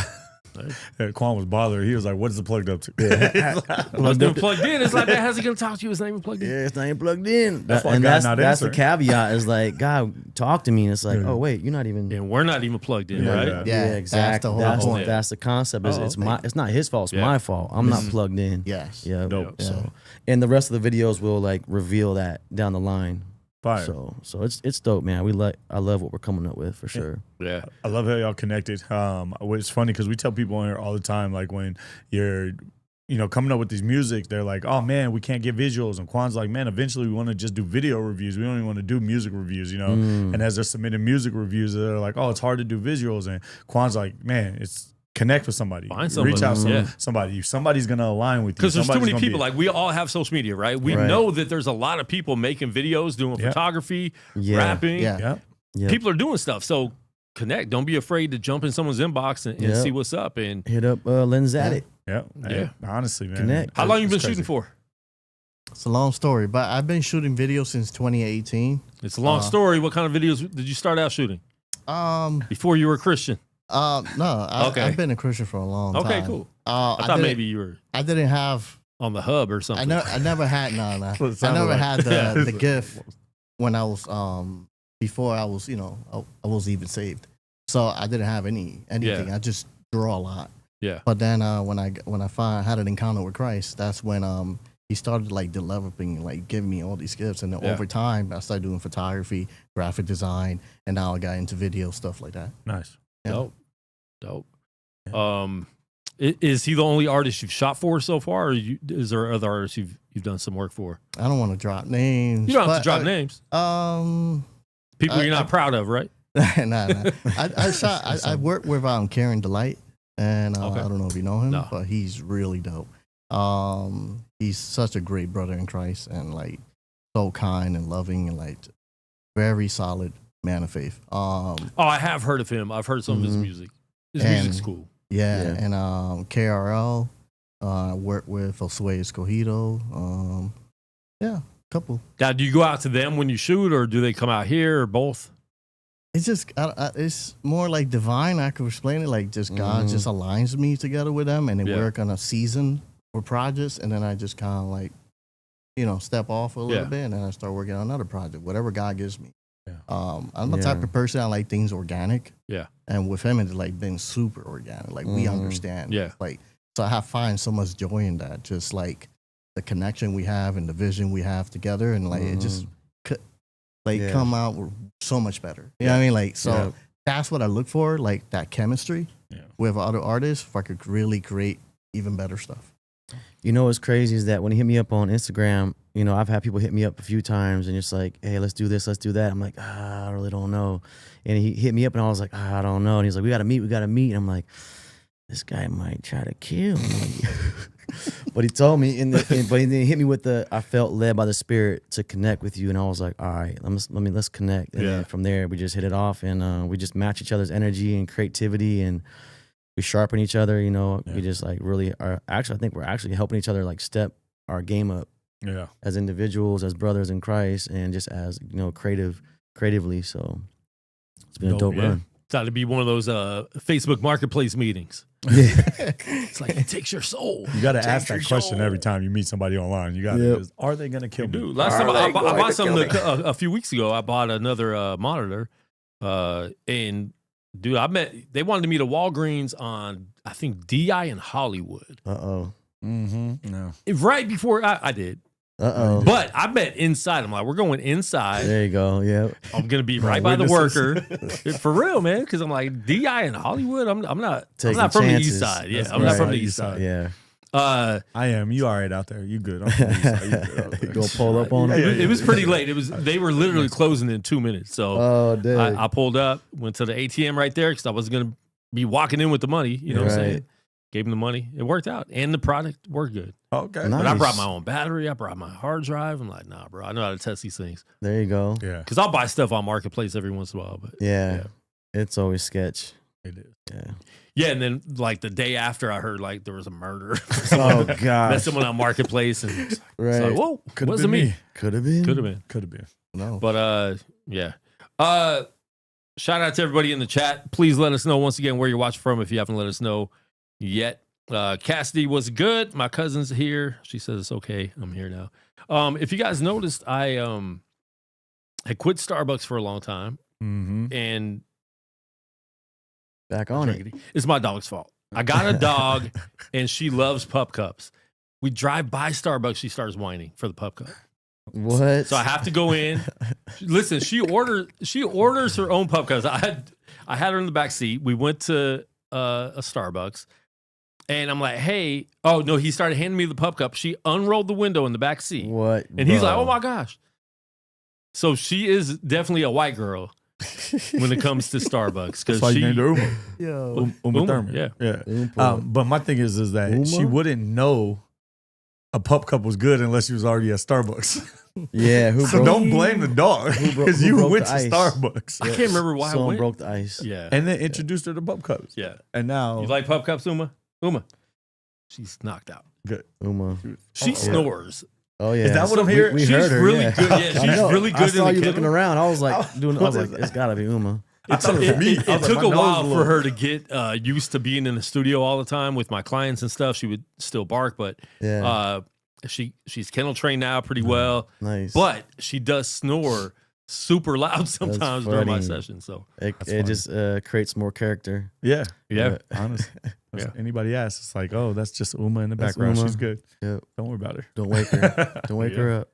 Quan was bothered. He was like, "What is it plugged up to?" Plugged in. It's like, man, how's he gonna talk to you? It's not even plugged in. Yeah, it's not even plugged in. That's the caveat. Is like, God, talk to me. And it's like, oh wait, you're not even. And we're not even plugged in, right? Yeah, exactly. That's the concept. It's not his fault. It's my fault. I'm not plugged in. Yes. Yeah. Dope. So, and the rest of the videos will like reveal that down the line. Fire. So it's dope, man. I love what we're coming up with for sure. Yeah. I love how y'all connected. It's funny because we tell people on here all the time, like when you're, coming up with these music, they're like, oh man, we can't get visuals. And Quan's like, man, eventually we want to just do video reviews. We don't even want to do music reviews, And as they're submitting music reviews, they're like, oh, it's hard to do visuals. And Quan's like, man, it's connect with somebody. Find somebody. Reach out to somebody. Somebody's going to align with you. Because there's too many people. Like, we all have social media, right? We know that there's a lot of people making videos, doing photography, rapping. People are doing stuff. So connect. Don't be afraid to jump in someone's inbox and see what's up. And hit up Lens at it. Yeah. Honestly, man. Connect. How long you been shooting for? It's a long story, but I've been shooting videos since 2018. It's a long story. What kind of videos did you start out shooting? Before you were a Christian? No, I've been a Christian for a long time. Okay, cool. I thought maybe you were. I didn't have on the hub or something. I never had I never had the gift when I was before I was I was even saved. So I didn't have anything. I just draw a lot. Yeah. But then when I had an encounter with Christ, that's when he started like developing, like giving me all these gifts, and then over time I started doing photography, graphic design, and now I got into video stuff like that. Nice. Yeah. Dope. Is he the only artist you've shot for so far, or is there other artists you've done some work for? I don't want to drop names. You don't have to drop names. People you're not proud of, right? Nah. I worked with Karen Delight, and I don't know if you know him, but he's really dope. He's such a great brother in Christ, and like so kind and loving, and like very solid man of faith. I have heard of him. I've heard some of his music. His music's cool. Yeah. And KRL, worked with Josue Escogido. Couple. Now, do you go out to them when you shoot, or do they come out here, or both? It's just, it's more like divine. I could explain it like just God just aligns me together with them, and they work on a season for projects, and then I just kind of like, you know, step off a little bit, and then I start working on another project, whatever God gives me. Yeah. I'm the type of person I like things organic. Yeah. And with him, it's like been super organic. Like we understand. Yeah. Like, so I find so much joy in that. Just like the connection we have and the vision we have together, and like it just could like come out so much better. You know what I mean? Like, so that's what I look for, like that chemistry with other artists, if I could really create even better stuff. You know what's crazy is that when he hit me up on Instagram, you know, I've had people hit me up a few times and just like, hey, let's do this, let's do that. I'm like, I really don't know. And he hit me up and I was like, I don't know. And he's like, we got to meet. And I'm like, this guy might try to kill me. But he told me, but he hit me with I felt led by the Spirit to connect with you. And I was like, all right, let's connect. And then from there, we just hit it off, and we just match each other's energy and creativity, and we sharpen each other. You know, we just like really are. Actually, I think we're actually helping each other like step our game up. Yeah. As individuals, as brothers in Christ, and just as, you know, creatively. So it's been a dope run. It's got to be one of those Facebook Marketplace meetings. Yeah. It's like, it takes your soul. You got to ask that question every time you meet somebody online. You got to, are they going to kill me? Dude, last time I bought something a few weeks ago. I bought another monitor, and dude, they wanted to meet at Walgreens on, I think, DI in Hollywood. No. Right before I did. But I met inside. I'm like, we're going inside. There you go. Yeah. I'm gonna be right by the worker. For real, man. Because I'm like, DI in Hollywood. I'm not from the east side. Yeah, I'm not from the east side. Yeah. I am. You all right out there? You good? I'm from the east side. You good out there. Go pull up on them. It was pretty late. They were literally closing in 2 minutes. So I pulled up, went to the ATM right there because I was gonna be walking in with the money. You know what I'm saying? Gave him the money. It worked out, and the product worked good. Okay. Nice. But I brought my own battery. I brought my hard drive. I'm like, nah, bro. I know how to test these things. There you go. Yeah. Because I'll buy stuff on Marketplace every once in a while. But yeah. It's always sketch. It is. Yeah. Yeah, and then like the day after, I heard like there was a murder. Oh God. Met someone on Marketplace, and right. Like, whoa, wasn't me. Could have been. Could have been. No. But yeah. Shout out to everybody in the chat. Please let us know once again where you're watching from if you haven't let us know yet. Cassidy was good. My cousin's here. She says it's okay. I'm here now. If you guys noticed, I quit Starbucks for a long time, and back on it. It's my dog's fault. I got a dog, and she loves pup cups. We drive by Starbucks. She starts whining for the pup cup. What? So I have to go in. Listen, she orders her own pup cups. I had her in the back seat. We went to a Starbucks. And I'm like, hey, oh, no, he started handing me the pup cup. She unrolled the window in the back seat. What? And he's like, oh, my gosh. So she is definitely a white girl when it comes to Starbucks. That's why you named her Uma. Yeah. Uma Thurman. Yeah. But my thing is that she wouldn't know a pup cup was good unless she was already at Starbucks. Yeah. So don't blame the dog because you went to Starbucks. I can't remember why Someone I went. broke the ice. Yeah. And then introduced her to pup cups. Yeah. And now. You like pup cups, Uma? Uma. She's knocked out. Good. Uma. She snores. Oh yeah. Is that what I'm hearing? We she's heard her, really good. Yeah, she's really good. I saw in the you looking kennel. around. I was like, it's gotta be Uma. It took a while for her to get used to being in the studio all the time with my clients and stuff. She would still bark, but she's kennel trained now pretty well. Nice. But she does snore super loud sometimes during my session. So it just creates more character. Yeah. Honestly. Yeah. Anybody asks, it's like, oh, that's just Uma in the background. Uma. She's good. Yep. Don't worry about her. Don't wake her. Don't wake her up.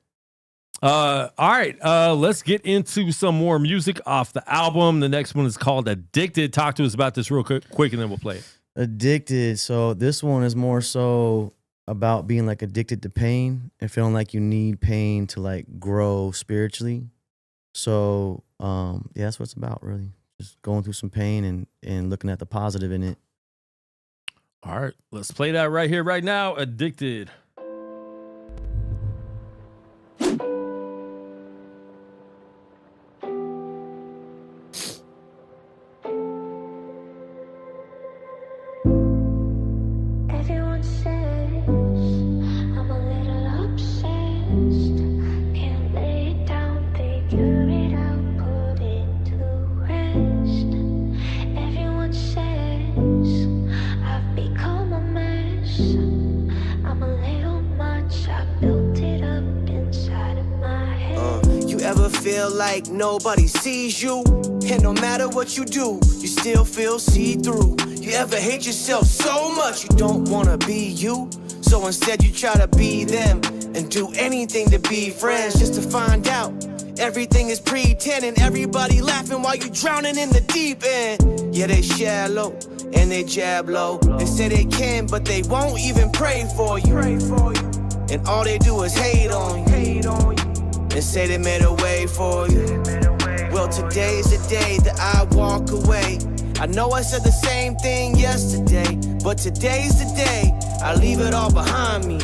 All right. Let's get into some more music off the album. The next one is called Addicted. Talk to us about this real quick and then we'll play it. Addicted. So this one is more so about being like addicted to pain and feeling like you need pain to like grow spiritually. So that's what it's about, really. Just going through some pain and looking at the positive in it. All right, let's play that right here, right now. Addicted. Everyone says I'm a little obsessed. Can't feel like nobody sees you, and no matter what you do, you still feel see-through. You ever hate yourself so much you don't wanna be you? So instead you try to be them and do anything to be friends, just to find out everything is pretend and everybody laughing while you drowning in the deep end. Yeah, they shallow and they jab low. They say they can, but they won't even pray for you. And all they do is hate on you and say they made a way for you. Well, today's the day that I walk away. I know I said the same thing yesterday, but today's the day I leave it all behind me.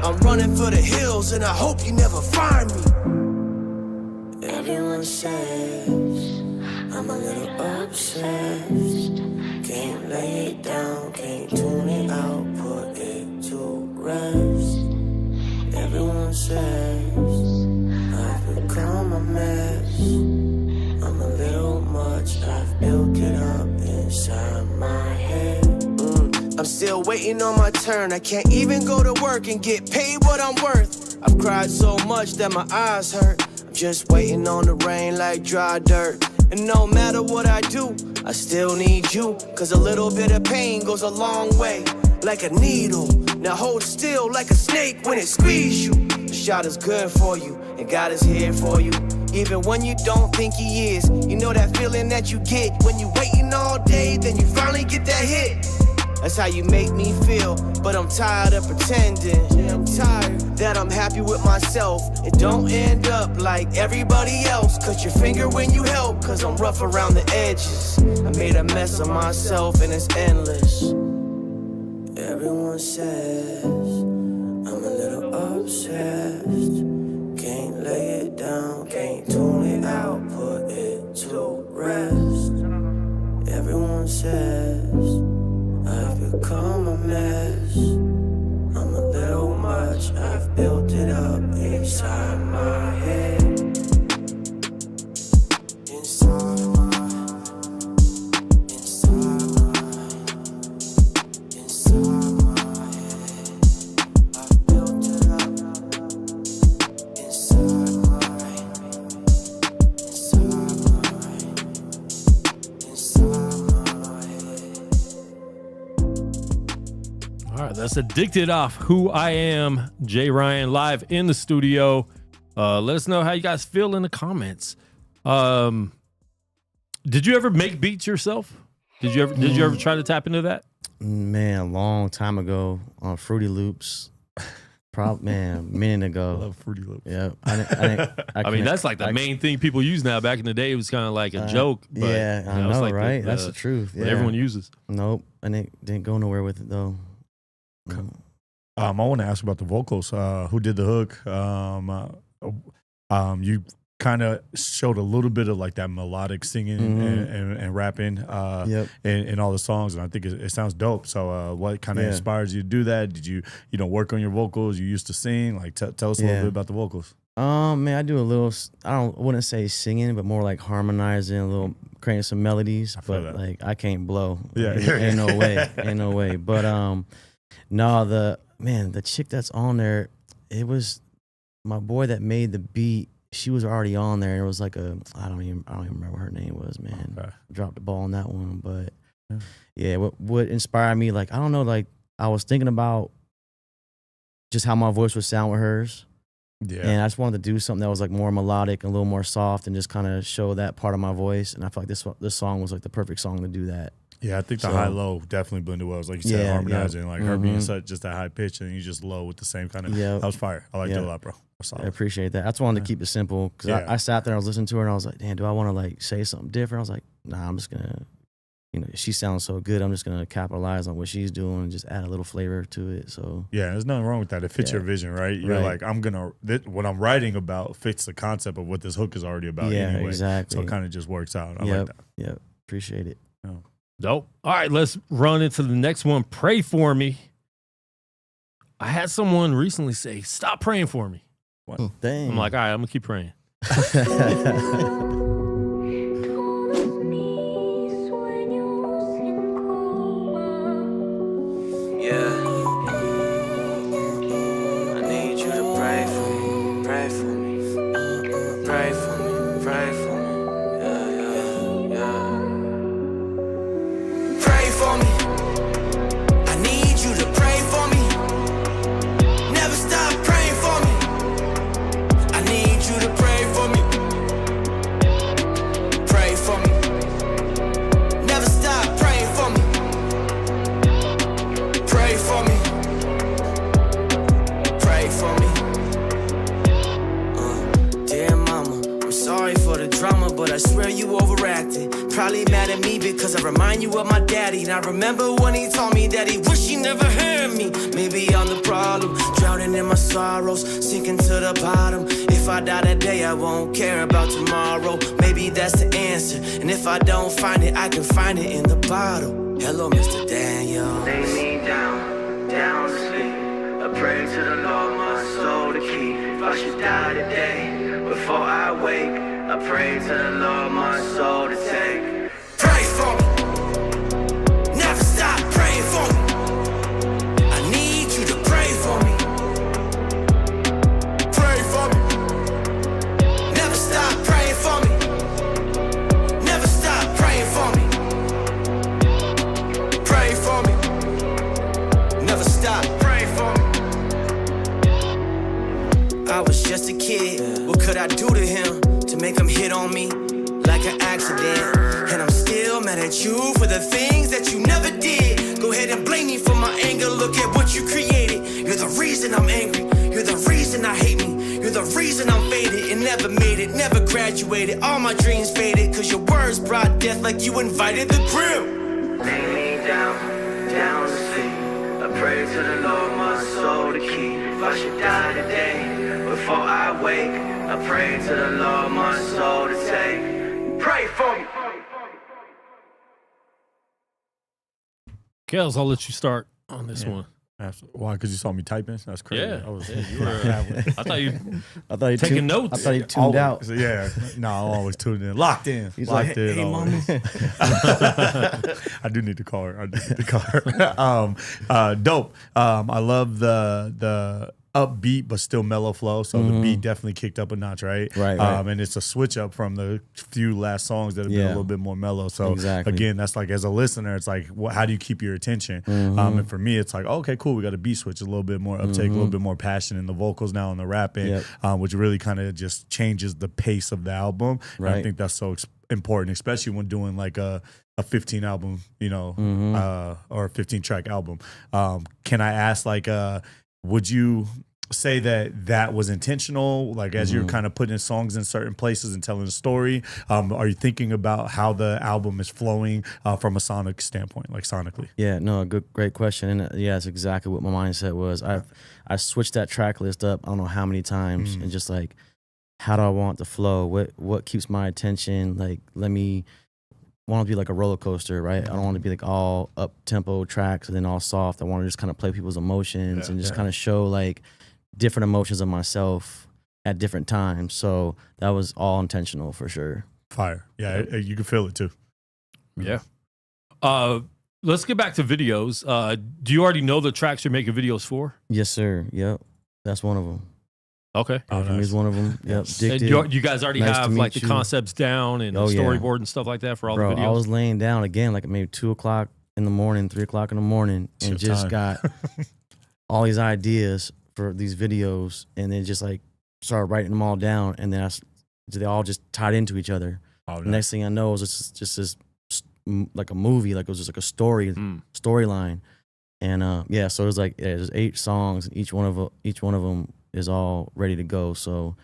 I'm running for the hills and I hope you never find me. Everyone says I'm a little obsessed. Can't lay it down, can't tune it out, put it to rest. Everyone says I've become a mess. I'm a little much, I've built it up inside my head. I'm still waiting on my turn. I can't even go to work and get paid what I'm worth. I've cried so much that my eyes hurt. I'm just waiting on the rain like dry dirt. And no matter what I do, I still need you. Cause a little bit of pain goes a long way. Like a needle, now hold still like a snake when it squeezes you. The shot is good for you, and God is here for you. Even when you don't think he is. You know that feeling that you get when you waiting all day, then you finally get that hit. That's how you make me feel, but I'm tired of pretending. I'm tired that I'm happy with myself. And don't end up like everybody else. Cut your finger when you help, cause I'm rough around the edges. I made a mess of myself and it's endless. Everyone says I'm a little obsessed. Can't lay it down, can't tune it out, put it to rest. Everyone says I've become a mess. I'm a little much, I've built it up inside my head. Inside my head. I've built it up inside my head. All right, that's Addicted off Who I Am. Jay Rian live in the studio. Let us know how you guys feel in the comments. Did you ever make beats yourself? Did you ever try to tap into that? Man, a long time ago on Fruity Loops. A minute ago. I love Fruity Loops. Yeah, I mean, that's like the main thing people use now. Back in the day, it was kind of like a joke. But, yeah, I know, it's like right? That's the truth. Yeah. What everyone uses. Nope, and it didn't go nowhere with it though. I want to ask about the vocals. Who did the hook? You kind of showed a little bit of like that melodic singing and rapping in all the songs, and I think it sounds dope. So what kind of inspires you to do that? Did you work on your vocals? You used to sing? Like tell us a little bit about the vocals. Man, I do a little. I wouldn't say singing, but more like harmonizing, a little creating some melodies. But like I can't blow. Yeah, ain't no way, ain't no way. But no, the chick that's on there, it was my boy that made the beat. She was already on there. It was like I don't even remember what her name was, man. Okay. Dropped the ball on that one, but yeah, what inspired me, like I don't know, like I was thinking about just how my voice would sound with hers. Yeah. And I just wanted to do something that was like more melodic, a little more soft, and just kind of show that part of my voice. And I feel like this song was like the perfect song to do that. Yeah, I think the high-low definitely blended well. Like you said, harmonizing, like her being such just that high pitch, and you just low with the same kind of. That was fire. I liked it a lot, bro. I appreciate that. I just wanted to keep it simple because I sat there and I was listening to her and I was like, damn, do I want to like say something different? I was like, nah, I'm just gonna, she sounds so good. I'm just gonna capitalize on what she's doing and just add a little flavor to it. So yeah, there's nothing wrong with that. It fits your vision, right? You're like, what I'm writing about fits the concept of what this hook is already about. Yeah, anyway. Exactly. So it kind of just works out. I like that. Yeah, appreciate it. Oh. Dope. All right, let's run into the next one. Pray for me. I had someone recently say, stop praying for me. What? Dang. I'm like, all right, I'm going to keep praying. I need you to pray for me. Pray for me. it cause I remind you of my daddy. And I remember when he told me that he wish he never heard me. Maybe I'm the problem, drowning in my sorrows, sinking to the bottom. If I die today, I won't care about tomorrow. Maybe that's the answer, and if I don't find it, I can find it in the bottle. Hello, Mr. Daniel. Lay me down, down to sleep. I pray to the Lord my soul to keep. If I should die today, before I wake, I pray to the Lord my soul to take. Pray for me, never stop praying for me. I need you to pray for me. Pray for me, never stop praying for me. Never stop praying for me. Pray for me, never stop praying for me. I was just a kid, what could I do to him to make him hit on me like an accident? And I'm still mad at you for the things that you never did. Go ahead and blame me for my anger, look at what you created. You're the reason I'm angry, you're the reason I hate me. You're the reason I'm faded and never made it, never graduated. All my dreams faded, cause your words brought death like you invited the grim. Lay me down, down to sleep. I pray to the Lord my soul to keep. If I should die today, before I wake, I pray to the Lord my soul to take. Pray for me. Kels, I'll let you start on this one. Absolutely. Why? Because you saw me typing? That's crazy. Yeah. You were, I thought you I taking notes. thought he tuned out. So, yeah. No, I'm always tuned in. Locked in. He's Locked like, in. hey, always. I do need to call her. Dope. I love the upbeat but still mellow flow. So the beat definitely kicked up a notch, right? Right. And it's a switch up from the few last songs that have been a little bit more mellow. So again, that's like as a listener, it's like, how do you keep your attention? And for me, it's like, okay, cool. We got a beat switch, a little bit more uptake, a little bit more passion in the vocals now and the rapping, which really kind of just changes the pace of the album. Right. And I think that's so important, especially when doing like a 15 album, or a 15 track album. Can I ask, like, would you say that was intentional? Like, as you're kind of putting songs in certain places and telling a story, are you thinking about how the album is flowing from a sonic standpoint, like sonically? Yeah, no, great question. And yeah, that's exactly what my mindset was. I switched that track list up, I don't know how many times, and just like, how do I want the flow? What keeps my attention? Like, want to be like a roller coaster, right? I don't want to be like all up tempo tracks and then all soft. I want to just kind of play people's emotions and just kind of show like different emotions of myself at different times. So that was all intentional for sure. Fire. Yeah, you can feel it too. Yeah. Let's get back to videos. Do you already know the tracks you're making videos for? Yes, sir. Yep. That's one of them. Okay. He's one of them. Yep. And you guys already have like the concepts down and the storyboard and stuff like that for all the videos? I was laying down again like maybe 2 o'clock in the morning, 3 o'clock in the morning, and just got all these ideas for these videos, and then just like started writing them all down, and then they all just tied into each other. Oh, the next thing I know, it was just this like a movie, like it was just like a storyline, and so it was like there's 8 songs, and each one of them is all ready to go. So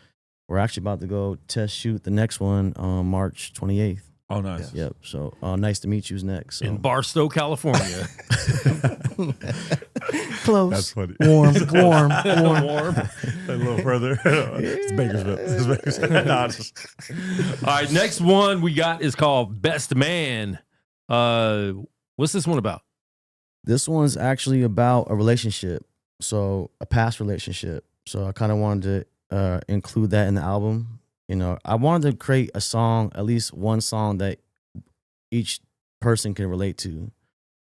we're actually about to go test shoot the next one on March 28th. Oh, nice. Yep. So Nice to Meet You's next. So. In Barstow, California. Close. That's funny. Warm. A little further. It's Bakersville. All right, next one we got is called Best Man. What's this one about? This one's actually about a relationship. So a past relationship. So I kind of wanted to include that in the album. I wanted to create a song, at least one song that each person can relate to.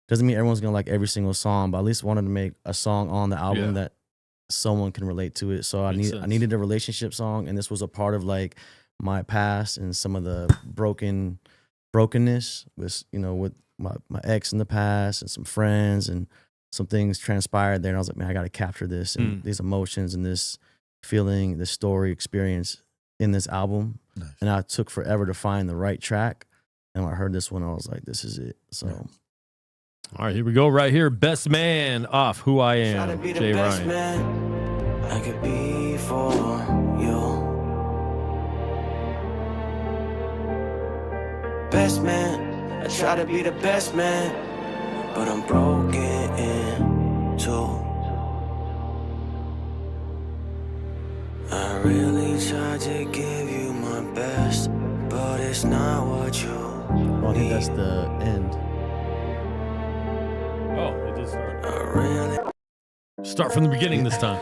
Doesn't mean everyone's gonna like every single song, but at least wanted to make a song on the album that someone can relate to it. So I needed a relationship song, and this was a part of like my past and some of the brokenness with with my ex in the past and some friends, and some things transpired there. And I was like, man, I got to capture this and these emotions and this feeling, this story experience in this album. Nice. And I took forever to find the right track. And when I heard this one, I was like, this is it. So, all right, here we go right here. Best Man off Who I Am, Jay Ryan. Man I could be for you. Best man I try to be the best man, but I'm broken too. I really tried to give you my best, but it's not what you Well, I think that's the end. Oh, it did start. I really. Start from the beginning this time.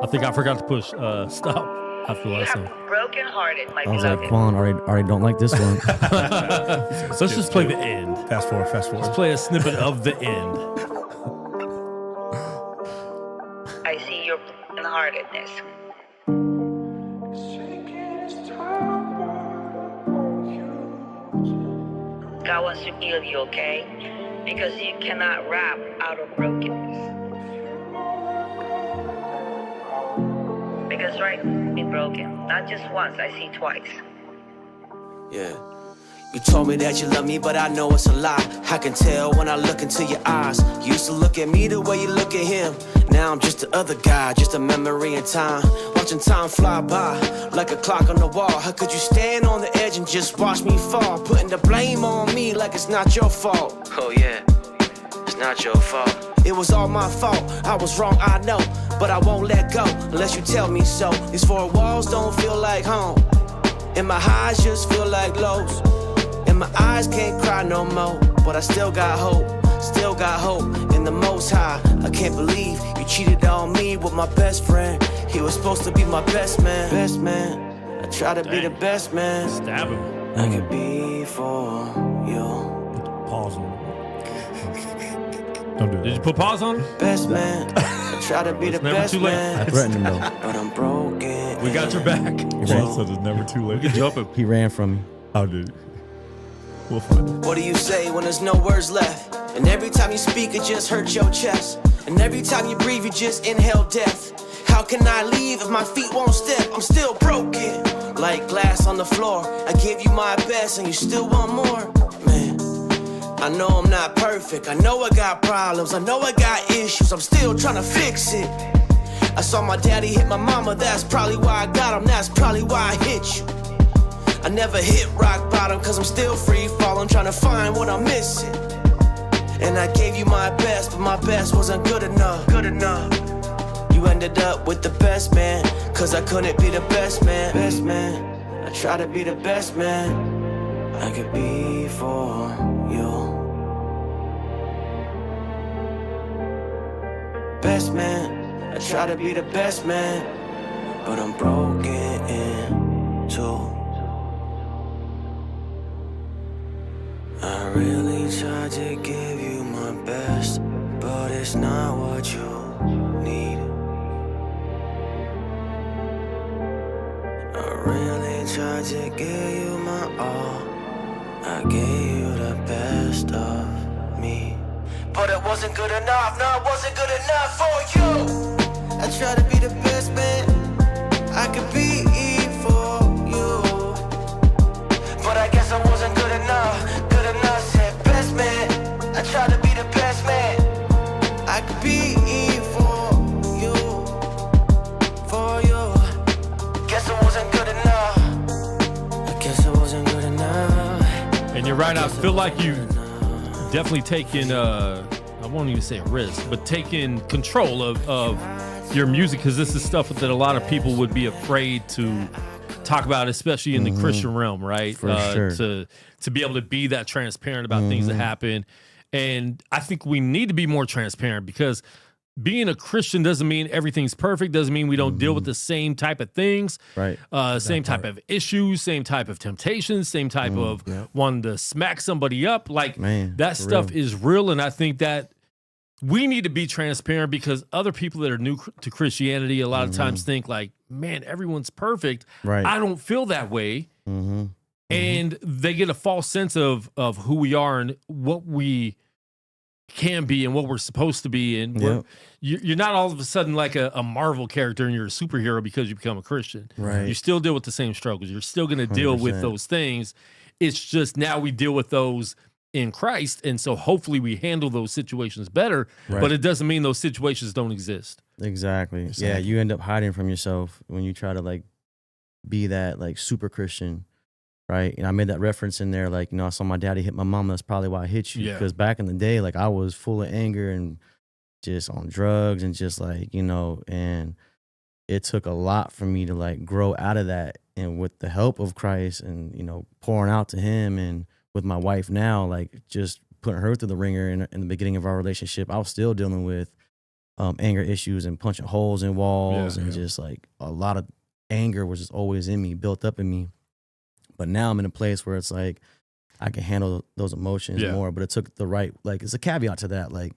I think I forgot to push stop after the last song. Broken hearted, my I was like, beloved. Quan, already don't like this one. So let's just play the end. Fast forward. Let's play a snippet of the end. I see your broken heartedness. God wants to heal you, okay? Because you cannot rap out of brokenness. Because right, be broken. Not just once, I see twice. Yeah. You told me that you love me, but I know it's a lie. I can tell when I look into your eyes. You used to look at me the way you look at him. Now I'm just the other guy, just a memory in time. Watching time fly by like a clock on the wall. How could you stand on the edge and just watch me fall? Putting the blame on me like it's not your fault. Oh yeah, it's not your fault. It was all my fault, I was wrong, I know. But I won't let go unless you tell me so. These four walls don't feel like home, and my highs just feel like lows. And my eyes can't cry no more, but I still got hope in the Most High. I can't believe you cheated on me with my best friend. He was supposed to be my best man. I try to be the best man Stab him. I could be for you. Pause on it. Don't do that. Did you put pause on it? Best man, I try to be the never best too late. I man, threatened him though. but I'm broken. We got your back. Paul said it's never too late. Jump him. He ran from me. How did it? We'll find it. What do you say when there's no words left? And every time you speak, it just hurts your chest. And every time you breathe, you just inhale death. How can I leave if my feet won't step? I'm still broken, like glass on the floor. I give you my best and you still want more. Man, I know I'm not perfect. I know I got problems. I know I got issues. I'm still trying to fix it. I saw my daddy hit my mama. That's probably why I got him. That's probably why I hit you. I never hit rock bottom, cause I'm still free falling, trying to find what I'm missing. And I gave you my best, but my best wasn't good enough. You ended up with the best man, cause I couldn't be the best man. I try to be the best man I could be for you. Best man, I try to be the best man, but I'm broken too. I really tried to give you my best, but it's not what you need. I really tried to give you my all. I gave you the best of me, but it wasn't good enough. No, it wasn't good enough for you. I tried to be the best man I could be for you, but I guess I wasn't good enough. Said best man, I try to be the best man I could be for you. Guess it wasn't good enough. I guess it wasn't good enough. And you're right. I feel like you definitely taken, I won't even say a risk, but taking control of your music, because this is stuff that a lot of people would be afraid to talk about, especially in the Christian realm, right? For sure. To be able to be that transparent about things that happen. And I think we need to be more transparent, because being a Christian doesn't mean everything's perfect, doesn't mean we don't deal with the same type of things, Right. Same type of issues, same type of temptations, same type of wanting to smack somebody up. Like, Man, that for stuff real. is real. And I think that we need to be transparent, because other people that are new to Christianity a lot of times think like, man, everyone's perfect. Right. I don't feel that way. And they get a false sense of who we are and what we can be and what we're supposed to be. And you're not all of a sudden like a Marvel character and you're a superhero because you become a Christian. Right. You still deal with the same struggles. You're still going to deal with 100%. those things. It's just now we deal with those in Christ. And so hopefully we handle those situations better, but it doesn't mean those situations don't exist. Exactly. Yeah, you end up hiding from yourself when you try to like be that like super Christian. right? And I made that reference in there, like, you know, I saw my daddy hit my mom. That's probably why I hit you. Yeah. Because back in the day, like, I was full of anger and just on drugs and just like, you know, and it took a lot for me to like grow out of that. And with the help of Christ and, you know, pouring out to him, and with my wife now, like just putting her through the ringer in the beginning of our relationship, I was still dealing with anger issues and punching holes in walls and just like a lot of anger was just always in me, built up in me. But now I'm in a place where it's like I can handle those emotions more, but it took the right, like, it's a caveat to that. Like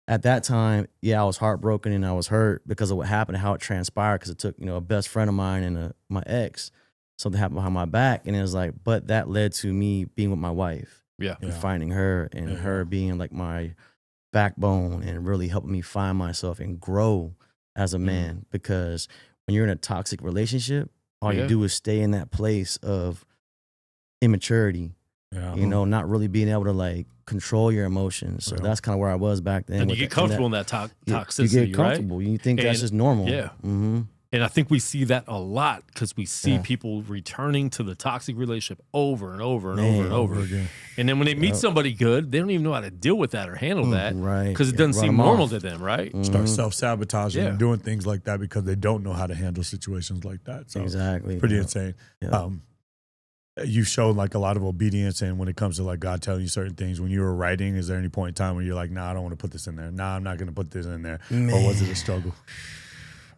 at that time, I was heartbroken and I was hurt because of what happened and how it transpired, because it took, you know, a best friend of mine and my ex, something happened behind my back. And it was like, but that led to me being with my wife and finding her and her being like my backbone and really helping me find myself and grow as a man. Because when you're in a toxic relationship, all you do is stay in that place of immaturity, you know, not really being able to like control your emotions. So that's kind of where I was back then. And you get comfortable in that toxicity, you get comfortable. Right? You think that's just normal. Yeah. And I think we see that a lot because we see people returning to the toxic relationship over and over and over and over again. And then when they meet somebody good, they don't even know how to deal with that or handle that, right? Because it doesn't seem normal to them, right? Start self-sabotaging and doing things like that because they don't know how to handle situations like that. So pretty insane. You showed like a lot of obedience, and when it comes to like God telling you certain things, when you were writing, is there any point in time where you're like, nah, I don't want to put this in there. Nah, I'm not going to put this in there. Or was it a struggle?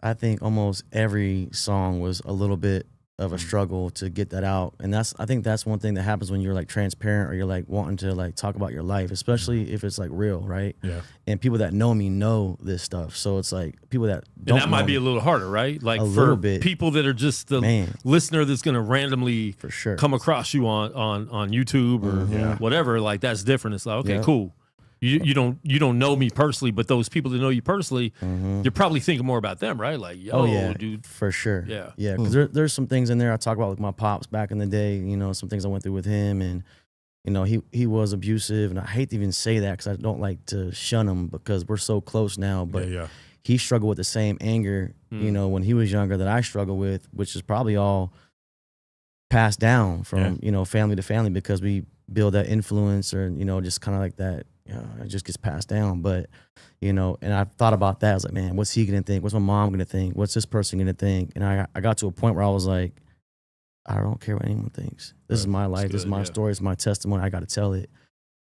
I think almost every song was a little bit of a struggle to get that out. And I think that's one thing that happens when you're like transparent or you're like wanting to like talk about your life, especially if it's like real, right? Yeah. And people that know me know this stuff. So it's like people that don't know might be a little harder, right? Like a for little bit. People that are just the listener that's going to randomly come across you on YouTube or whatever, like that's different. It's like, okay, cool. You don't know me personally, but those people that know you personally, you're probably thinking more about them, right? Like, yo, dude, for sure, yeah. Because there's some things in there I talk about with my pops back in the day. You know, some things I went through with him, and you know, he was abusive, and I hate to even say that because I don't like to shun him because we're so close now. But he struggled with the same anger, you know, when he was younger that I struggled with, which is probably all passed down from you know, family to family, because we build that influence, or you know, just kind of like that. It just gets passed down. But, you know, and I thought about that. I was like, man, what's he going to think? What's my mom going to think? What's this person going to think? And I got to a point where I was like, I don't care what anyone thinks. This is my life. This is my story. It's my testimony. I got to tell it.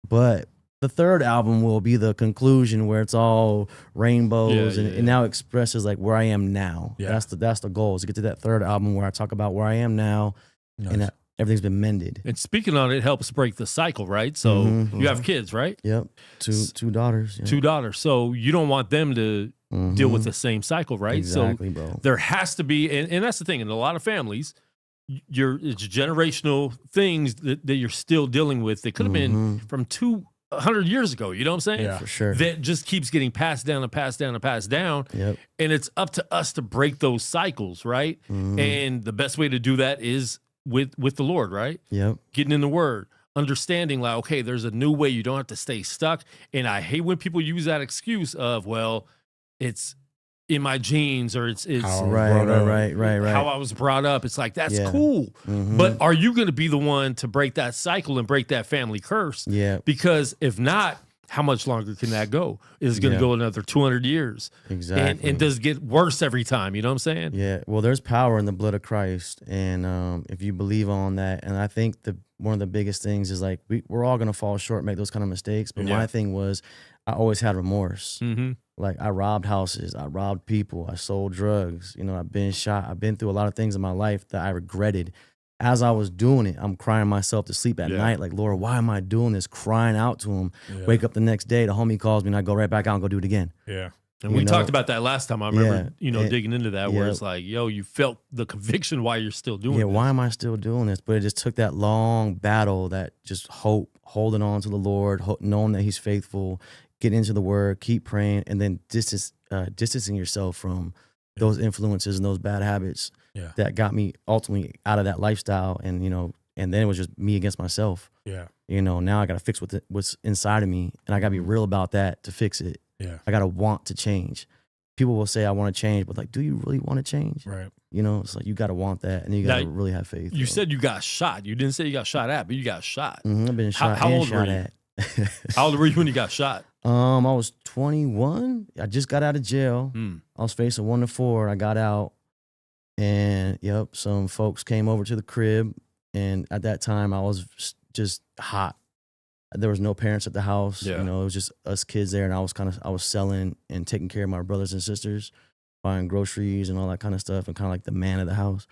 But the third album will be the conclusion where it's all rainbows and it now expresses like where I am now. That's the goal, is to get to that third album where I talk about where I am now and that everything's been mended. And speaking on it, helps break the cycle, right? So you have kids, right? Yep. Two daughters. Two daughters. So you don't want them to deal with the same cycle, right? Exactly, so bro. There has to be, and that's the thing, in a lot of families, it's generational things that you're still dealing with. They could have been from 200 years ago, you know what I'm saying? Yeah, for sure. That just keeps getting passed down and passed down and passed down. Yep. And it's up to us to break those cycles, right? And the best way to do that is with the Lord, right? Yep. Getting in the Word, understanding like, okay, there's a new way. You don't have to stay stuck. And I hate when people use that excuse of, well, it's in my genes, or it's right. how I was brought up. It's like, that's cool. But are you going to be the one to break that cycle and break that family curse? Yeah. Because if not, how much longer can that go? Is it going to go another 200 years? Exactly. And does it get worse every time? You know what I'm saying? Yeah. Well, there's power in the blood of Christ. And if you believe on that, and I think one of the biggest things is like, we're all going to fall short, make those kind of mistakes. But my thing was, I always had remorse. Like, I robbed houses, I robbed people, I sold drugs. You know, I've been shot. I've been through a lot of things in my life that I regretted. As I was doing it, I'm crying myself to sleep at night. Like, Lord, why am I doing this? Crying out to him. Wake up the next day, the homie calls me, and I go right back out and go do it again. Yeah. And we talked about that last time. I remember, digging into that, where it's like, yo, you felt the conviction why you're still doing it. Why am I still doing this? But it just took that long battle, that just hope, holding on to the Lord, knowing that he's faithful, get into the Word, keep praying, and then distancing yourself from those influences and those bad habits that got me ultimately out of that lifestyle. And, you know, and then it was just me against myself. Yeah. You know, now I got to fix what's inside of me, and I got to be real about that to fix it. Yeah. I got to want to change. People will say, I want to change, but like, do you really want to change? Right. You know, it's like you got to want that, and you got to really have faith. You said you got shot. You didn't say you got shot at, but you got shot. I've been shot how and old shot were you? at. How old were you when you got shot? I was 21. I just got out of jail. I was facing 1 to 4. I got out, and some folks came over to the crib, and at that time I was just hot. There was no parents at the house. Yeah. You know, it was just us kids there, and I was selling and taking care of my brothers and sisters, buying groceries and all that kind of stuff, and kind of like the man of the house.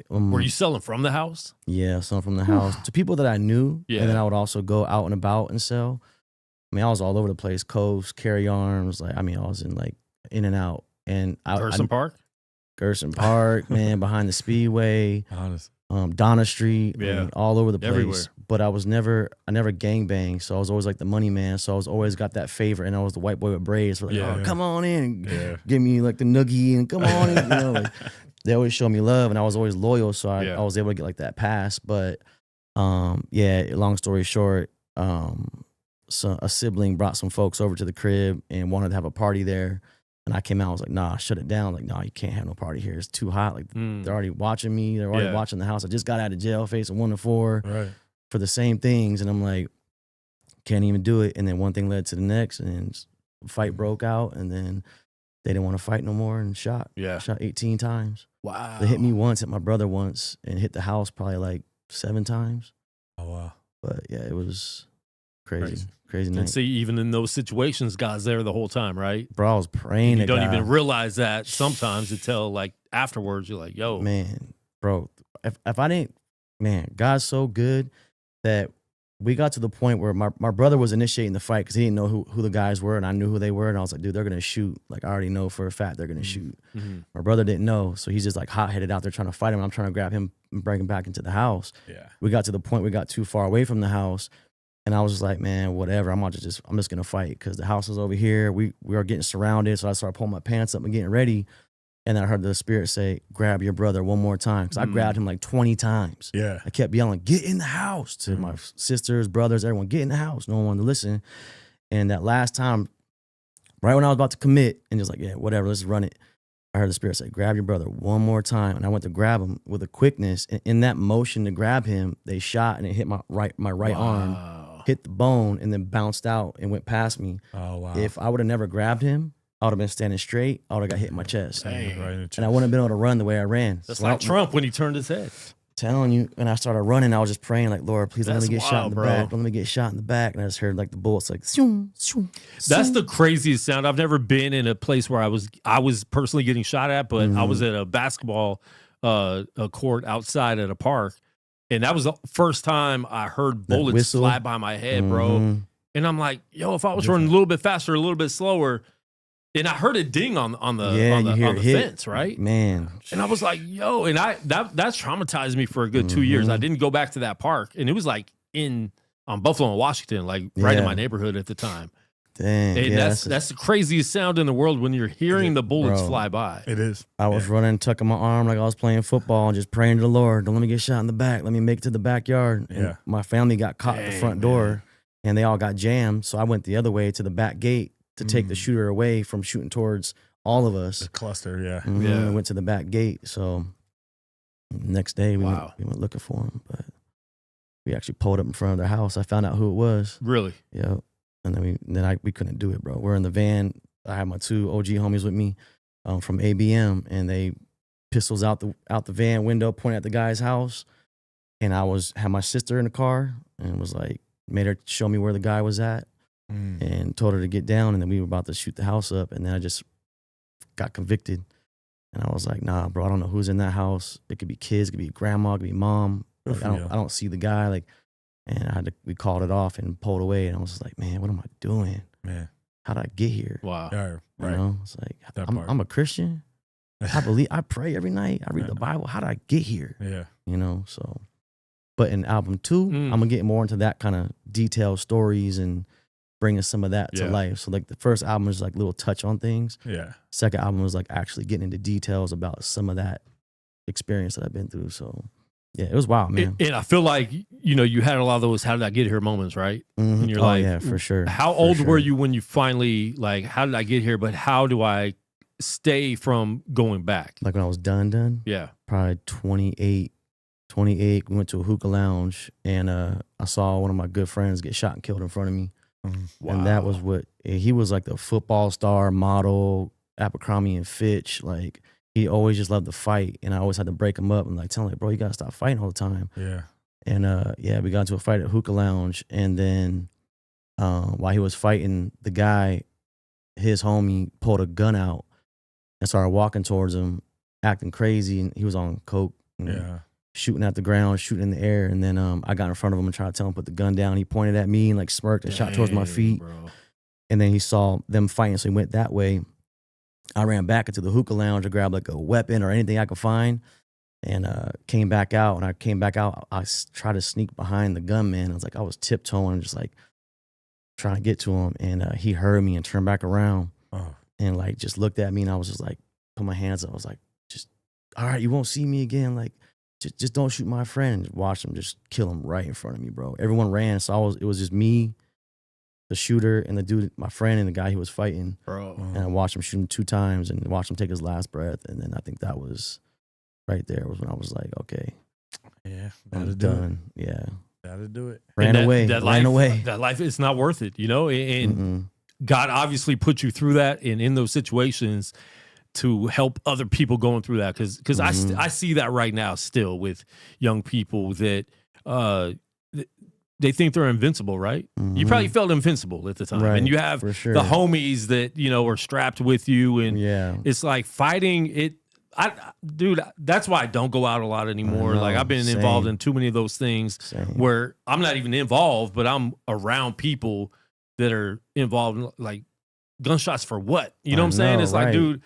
Were you selling from the house? Yeah, selling from the house to people that I knew, Yeah. and then I would also go out and about and sell. I mean, I was all over the place, coast, carry arms. I was in in and out. And Gerson Park? Gerson Park, man, behind the Speedway, Honest. Donna Street, Yeah. I mean, all over the place. Everywhere. But I never gangbanged, so I was always like the money man. So I was always got that favor, and I was the white boy with braids. So come on in, give me like the noogie, and come on in. You know, they always show me love, and I was always loyal, so I was able to get like that pass. But long story short, so a sibling brought some folks over to the crib and wanted to have a party there. And I came out, I was like, nah, shut it down. Like, nah, you can't have no party here. It's too hot. Like, they're already watching me. They're already watching the house. I just got out of jail facing 1 to 4 for the same things. And I'm like, can't even do it. And then one thing led to the next, and a fight broke out. And then they didn't want to fight no more and shot. Yeah. Shot 18 times. Wow. They hit me once, hit my brother once, and hit the house probably like 7 times. Oh, wow. But yeah, it was crazy night. And see, even in those situations, God's there the whole time, right? Bro, I was praying. You to don't God. even realize that sometimes until like afterwards. You're like, yo, Man, bro, if I didn't, man, God's so good that we got to the point where my brother was initiating the fight because he didn't know who the guys were, and I knew who they were, and I was like, dude, they're gonna shoot. Like, I already know for a fact they're gonna shoot. My brother didn't know, so he's just like hot-headed out there trying to fight him, and I'm trying to grab him and bring him back into the house. Yeah. We got to the point we got too far away from the house, and I was just like, man, whatever. I'm just gonna fight because the house is over here. We are getting surrounded, so I started pulling my pants up and getting ready. And then I heard the Spirit say, grab your brother one more time. Because I grabbed him like 20 times. Yeah. I kept yelling, get in the house to my sisters, brothers, everyone, get in the house. No one wanted to listen. And that last time, right when I was about to commit, and just like, yeah, whatever, let's run it. I heard the Spirit say, grab your brother one more time. And I went to grab him with a quickness. And in that motion to grab him, they shot, and it hit my right arm, hit the bone, and then bounced out and went past me. Oh, wow. If I would have never grabbed him, I would have been standing straight. I would have got hit in my chest. Right in the chest. And I wouldn't have been able to run the way I ran. that's So like Trump when he turned his head. telling you, and I started running. I was just praying, like, Lord, please don't let me That's get shot in wild, the bro. back. Don't let me get shot in the back. And I just heard like the bullets, like, shoom, shoom, That's shoom. the craziest sound. I've never been in a place where I was personally getting shot at, but I was at a basketball a court outside at a park, and that was the first time I heard bullets whistle. fly by my head, bro. And I'm like, yo, if I was running a little bit faster, a little bit slower, and I heard it ding on the fence, right? Man. And I was like, yo, and that's traumatized me for a good 2 years. I didn't go back to that park, and it was like on Buffalo and Washington, like right in my neighborhood at the time. Dang. And Yeah, that's the craziest sound in the world when you're hearing the bullets Bro. fly by. It is. I was running, tucking my arm like I was playing football and just praying to the Lord, don't let me get shot in the back. Let me make it to the backyard. And Yeah. my family got caught at the front door, and they all got jammed. So I went the other way to the back gate to take the shooter away from shooting towards all of us. The cluster, yeah. I went to the back gate. So next day we went looking for him, but we actually pulled up in front of their house. I found out who it was. Really? Yeah. And then we couldn't do it, bro. We're in the van. I had my two OG homies with me from ABM, and they pistols out the van window, pointing at the guy's house. And I had my sister in the car and was like, made her show me where the guy was at and told her to get down. And then we were about to shoot the house up. And then I just got convicted. And I was like, nah, bro, I don't know who's in that house. It could be kids, it could be grandma, it could be mom. Like, I don't see the guy. Like, and we called it off and pulled away. And I was just like, man, what am I doing? Man. How did I get here? Wow. Yeah, right. You know, it's like, That part. I'm a Christian. I pray every night. I read the Bible. How did I get here? Yeah. You know, so. But in album 2, I'm going to get more into that kind of detailed stories and bringing some of that to life. So like the first album was like little touch on things. Yeah. Second album was like actually getting into details about some of that experience that I've been through. So yeah, it was wild, man. And I feel like, you had a lot of those how did I get here moments, right? And you're like, yeah, for sure. How old were you when you finally, like, how did I get here? But how do I stay from going back? Like when I was done. Yeah. Probably 28. We went to a hookah lounge, and I saw one of my good friends get shot and killed in front of me. Wow. And that was he was like the football star, model, Abercrombie and Fitch. Like, he always just loved to fight, and I always had to break him up and like tell him, like, bro, you gotta stop fighting all the time. Yeah. And we got into a fight at hookah lounge, and then while he was fighting the guy, his homie pulled a gun out and started walking towards him, acting crazy, and he was on coke. Yeah. Shooting at the ground, shooting in the air, and then I got in front of him and tried to tell him to put the gun down. He pointed at me and like smirked and shot towards my feet. Bro. And then he saw them fighting, so he went that way. I ran back into the hookah lounge to grab like a weapon or anything I could find, and came back out. And I came back out, I tried to sneak behind the gunman. I was tiptoeing, just like trying to get to him, and he heard me and turned back around and like just looked at me, and I was just like, put my hands up. I was like, just, all right, you won't see me again. Like, just don't shoot my friend. And watch him just kill him right in front of me, bro. Everyone ran, so it was just me, the shooter, and the dude, my friend, and the guy he was fighting. Bro. And I watched him shoot him 2 times and watched him take his last breath. And then I think that was right there was when I was like, okay, Yeah. I'm done. Yeah. Gotta do it. Ran away. That life is not worth it, you know? And God obviously put you through that and in those situations to help other people going through that. Because I see that right now still with young people that they think they're invincible, right? You probably felt invincible at the time. Right, and you have for sure. the homies that, you know, are strapped with you. And it's like fighting it. Dude, that's why I don't go out a lot anymore. Like, I've been involved in too many of those things where I'm not even involved, but I'm around people that are involved in, like, gunshots for what? You know what I'm saying? It's like, dude,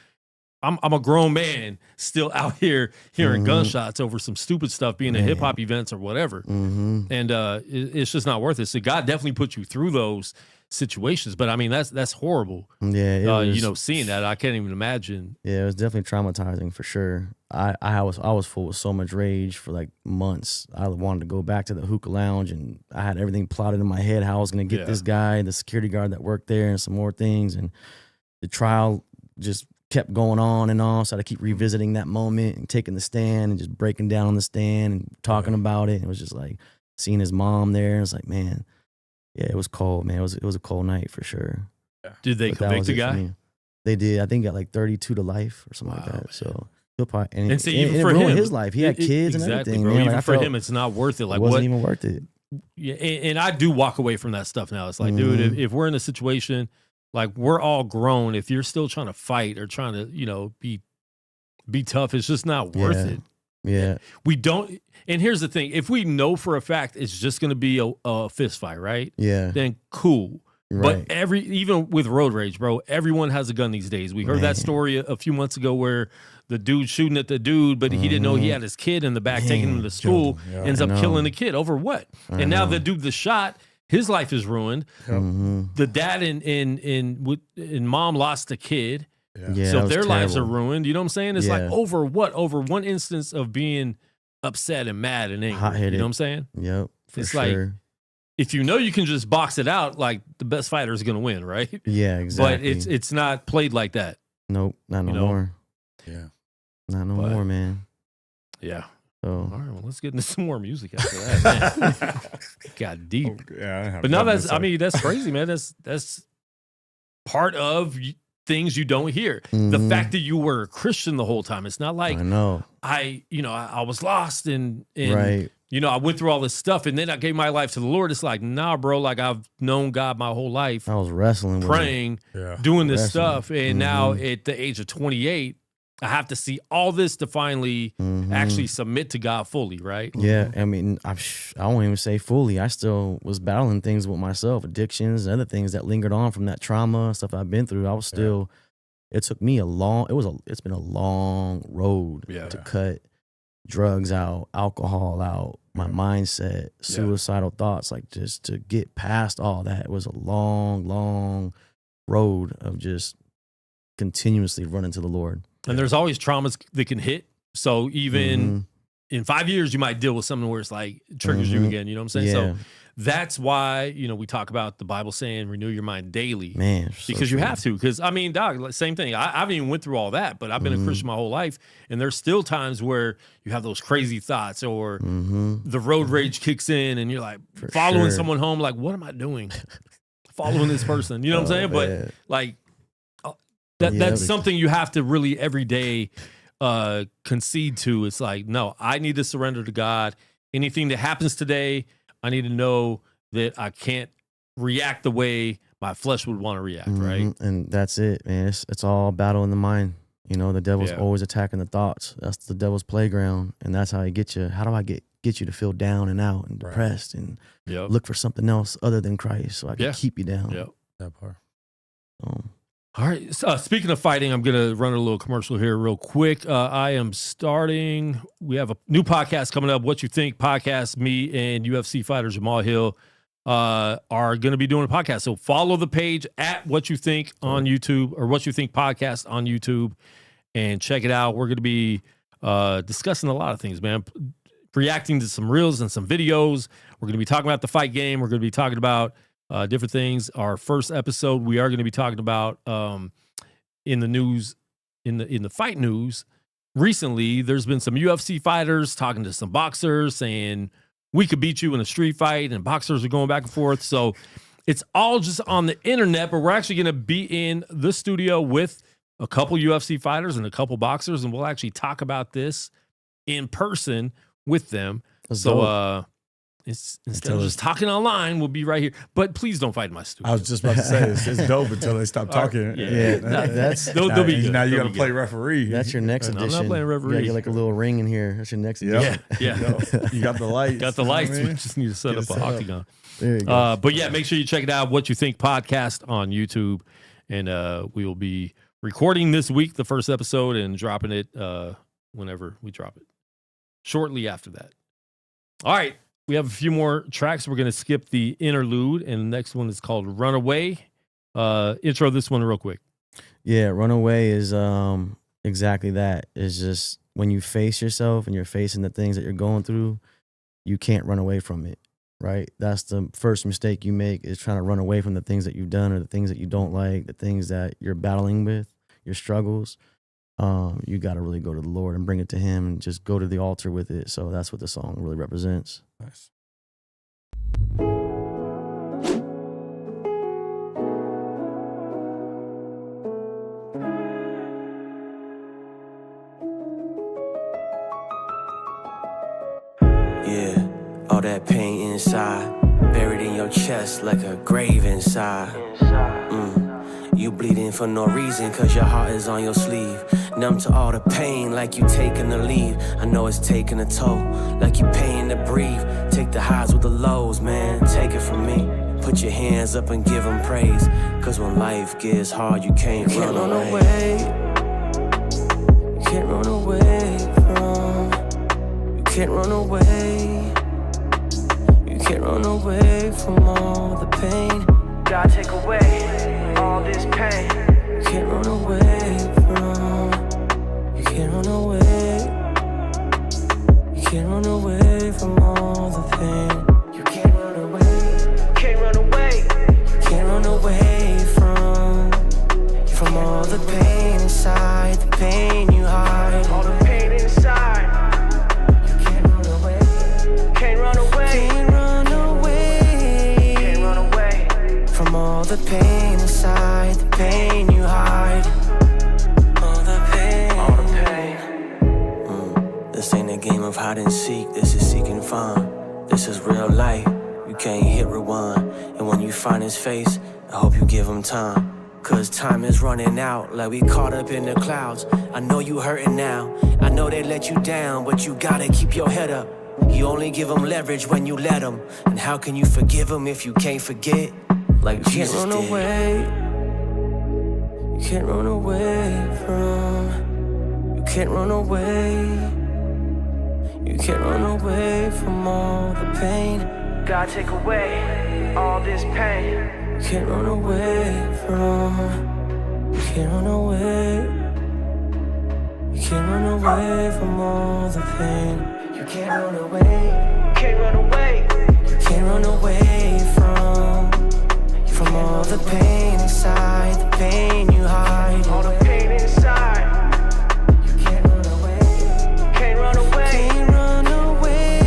I'm a grown man still out here hearing gunshots over some stupid stuff, being at hip hop events or whatever. And it's just not worth it. So God definitely put you through those situations, but I mean, that's horrible. Yeah, you know, seeing that, I can't even imagine. Yeah, it was definitely traumatizing for sure. I was full with so much rage for like months. I wanted to go back to the hookah lounge, and I had everything plotted in my head how I was going to get this guy, the security guard that worked there, and some more things. And the trial just kept going on and on, so I had to keep revisiting that moment and taking the stand and just breaking down on the stand and talking about it. And it was just like seeing his mom there, and it's like, man, yeah, it was cold, man. It was a cold night for sure. Did they convict the guy? They did. I think got like 32 to life or something like that. Man. So he'll probably and see, even for him, his life, he had kids and everything. Bro. Man. Even like, for him, it's not worth it. Like, it wasn't even worth it. Yeah, and I do walk away from that stuff now. It's like, dude, if we're in a situation, like, we're all grown. If you're still trying to fight or trying to, you know, be tough, it's just not worth it. Yeah. We don't. And here's the thing: if we know for a fact it's just going to be a fist fight, right? Yeah. Then cool. Right. But even with road rage, bro, everyone has a gun these days. We heard that story a few months ago where the dude shooting at the dude, but he didn't know he had his kid in the back, taking him to school, ends up killing the kid over what? And now the dude that shot, his life is ruined. The dad and mom lost the kid. Yeah, so their lives are ruined. You know what I'm saying? It's like over what? Over one instance of being upset and mad and angry. Hot-headed. You know what I'm saying? Yep. It's like, if you know you can just box it out, like, the best fighter is going to win, right? Yeah, exactly. But it's not played like that. Nope, not no more. Yeah. Not no more, man. Yeah. So, all right, well, let's get into some more music after that, man. Got deep. But now that's crazy, man. That's part of things you don't hear. The fact that you were a Christian the whole time. It's not like I know. I was lost and right. You know, I went through all this stuff and then I gave my life to the Lord. It's like, nah, bro, like, I've known God my whole life. I was wrestling with praying, doing this stuff. And now at the age of 28, I have to see all this to finally actually submit to God fully, right? Yeah, I mean, I won't even say fully. I still was battling things with myself, addictions and other things that lingered on from that trauma, stuff I've been through. I was still, it took me it's been a long road to cut drugs out, alcohol out, my mindset, suicidal thoughts, like, just to get past all that. It was a long, long road of just continuously running to the Lord. And there's always traumas that can hit. So even in 5 years, you might deal with something where it's like, triggers you again. You know what I'm saying? So that's why, we talk about the Bible saying renew your mind daily. Man, because you have to. Because, I mean, dog, same thing. I haven't even went through all that, but I've been a Christian my whole life. And there's still times where you have those crazy thoughts or the road rage kicks in and you're like following someone home, like, what am I doing? Following this person. You know what I'm saying? Man. But like that's something you have to really every day concede to. It's like, no, I need to surrender to God. Anything that happens today, I need to know that I can't react the way my flesh would want to react, right? And that's it, man. It's all battle in the mind. The devil's always attacking the thoughts. That's the devil's playground, and that's how he gets you. How do I get you to feel down and out and depressed and look for something else other than Christ so I can keep you down? Yep. That part. All right. Speaking of fighting, I'm going to run a little commercial here real quick. I am starting. We have a new podcast coming up. What You Think podcast. Me and UFC fighter Jamal Hill are going to be doing a podcast. So follow the page at What You Think on YouTube, or What You Think podcast on YouTube, and check it out. We're going to be discussing a lot of things, man. Reacting to some reels and some videos. We're going to be talking about the fight game. We're going to be talking about different things. Our first episode, we are going to be talking about in the news, in the fight news. Recently, there's been some UFC fighters talking to some boxers saying we could beat you in a street fight, and boxers are going back and forth. So it's all just on the internet, but we're actually going to be in the studio with a couple UFC fighters and a couple boxers, and we'll actually talk about this in person with them. It's instead of just talking online, we'll be right here. But please don't fight in my studio. I was just about to say it's dope until they stop talking. They'll be good. Now you got to play referee. That's your next edition. I'm not playing referee. You get like a little ring in here. That's your next edition. Yeah. You got the lights. Got the lights. We just need to set up an octagon. There you go. But yeah, make sure you check it out. What You Think podcast on YouTube, and we will be recording this week the first episode and dropping it whenever we drop it. Shortly after that. All right. We have a few more tracks. We're going to skip the interlude, and the next one is called Runaway. Intro this one real quick. Yeah, Runaway is exactly that. It's just when you face yourself and you're facing the things that you're going through, you can't run away from it, right? That's the first mistake you make, is trying to run away from the things that you've done or the things that you don't like, the things that you're battling with, your struggles. You got to really go to the Lord and bring it to Him and just go to the altar with it. So that's what the song really represents. Nice. Yeah, all that pain inside, buried in your chest like a grave inside. You bleeding for no reason, cause your heart is on your sleeve. Numb to all the pain, like you taking a leave. I know it's taking a toll, like you paying to breathe. Take the highs with the lows, man, take it from me. Put your hands up and give them praise, cause when life gets hard, you can't run away. You can't run away from. You can't run away. You can't run away from all the pain. God, take away all this pain. You can't run away from. You can't run away. You can't run away from all the pain. You can't run away. Can't run away. You can't run away from all the pain inside, the pain you hide. All the pain inside. You can't run away. Can't run away. Can't run away. Can't run away from all the pain inside, the pain you hide. All the pain. All the pain. This ain't a game of hide and seek. This is seek and find. This is real life. You can't hit rewind. And when you find His face, I hope you give Him time. Cause time is running out, like we caught up in the clouds. I know you hurting now. I know they let you down, but you gotta keep your head up. You only give them leverage when you let them. And how can you forgive them if you can't forget? Like Jesus did. You can't run away. You can't run away from. You can't run away. You can't run away from all the pain. God, take away all this pain. You can't run away from. You can't run away. You can't run away from all the pain. You can't run away. Can't run away. You can't run away from all the pain inside, the pain you hide. All the pain inside. You can't run away. Can't run away. Can't run away.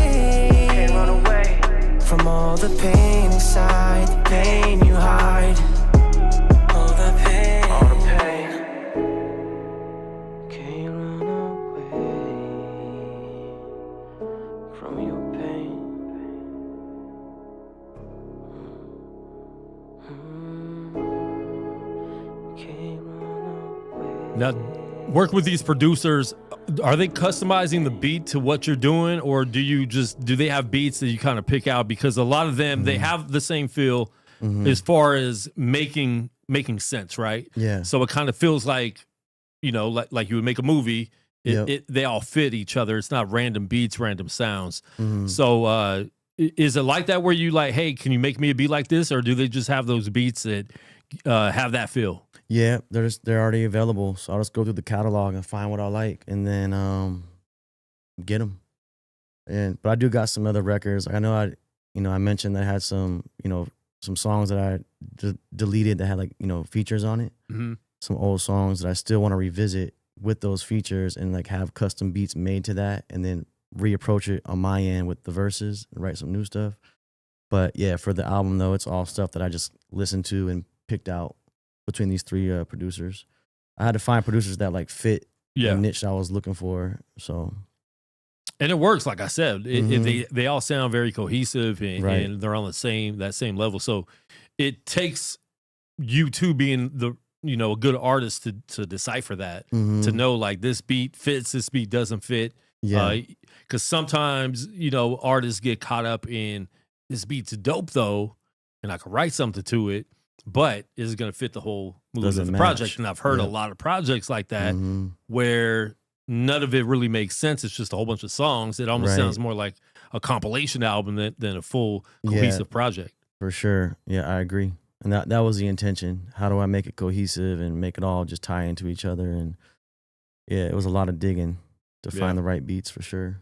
Can't run away from all the pain inside, the pain you hide. All the pain. All the pain. Can't run away from your pain. Now, work with these producers. Are they customizing the beat to what you're doing, or do they have beats that you kind of pick out? Because a lot of them, they have the same feel as far as making sense, right? Yeah. So it kind of feels like, you know, like you would make a movie. They all fit each other. It's not random beats, random sounds. So is it like that where you like, hey, can you make me a beat like this, or do they just have those beats that have that feel? Yeah, they're already available. So I'll just go through the catalog and find what I like, and then get them. But I do got some other records. I know I mentioned that I had some songs that I deleted that had like features on it. Some old songs that I still want to revisit with those features and like have custom beats made to that, and then reapproach it on my end with the verses and write some new stuff. But yeah, for the album though, it's all stuff that I just listened to and picked out between these three producers. I had to find producers that like fit the niche I was looking for. So, and it works. Like I said, they all sound very cohesive and they're on that same level. So it takes you two being a good artist to decipher that, to know like this beat fits, this beat doesn't fit. Yeah. Because sometimes, artists get caught up in this beat's dope though, and I can write something to it, but is it going to fit the whole mood of the project? And I've heard a lot of projects like that where none of it really makes sense. It's just a whole bunch of songs. It almost sounds more like a compilation album than a full cohesive project. For sure. Yeah, I agree. And that was the intention. How do I make it cohesive and make it all just tie into each other? And yeah, it was a lot of digging to find the right beats for sure.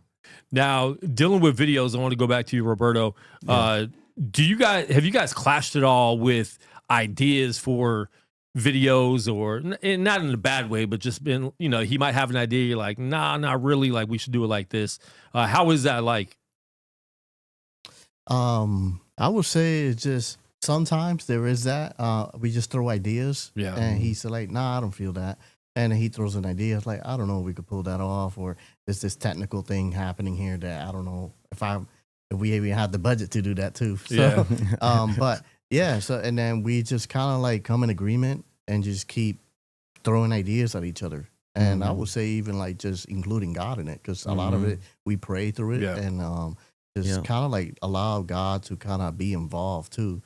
Now, dealing with videos, I want to go back to you, Roberto. Have you guys clashed at all with ideas for videos, or and not in a bad way, but just been, he might have an idea, you're like, nah, not really, like we should do it like this. How is that like? I would say it's just sometimes there is that. We just throw ideas, and he's like, nah, I don't feel that. And then he throws an idea, it's like, I don't know if we could pull that off, or there's this technical thing happening here that I don't know if we even had the budget to do that too. So, but yeah, so and then we just kind of like come in agreement and just keep throwing ideas at each other. And I would say even like just including God in it, because a lot of it we pray through it, and just kind of like allow God to kind of be involved too,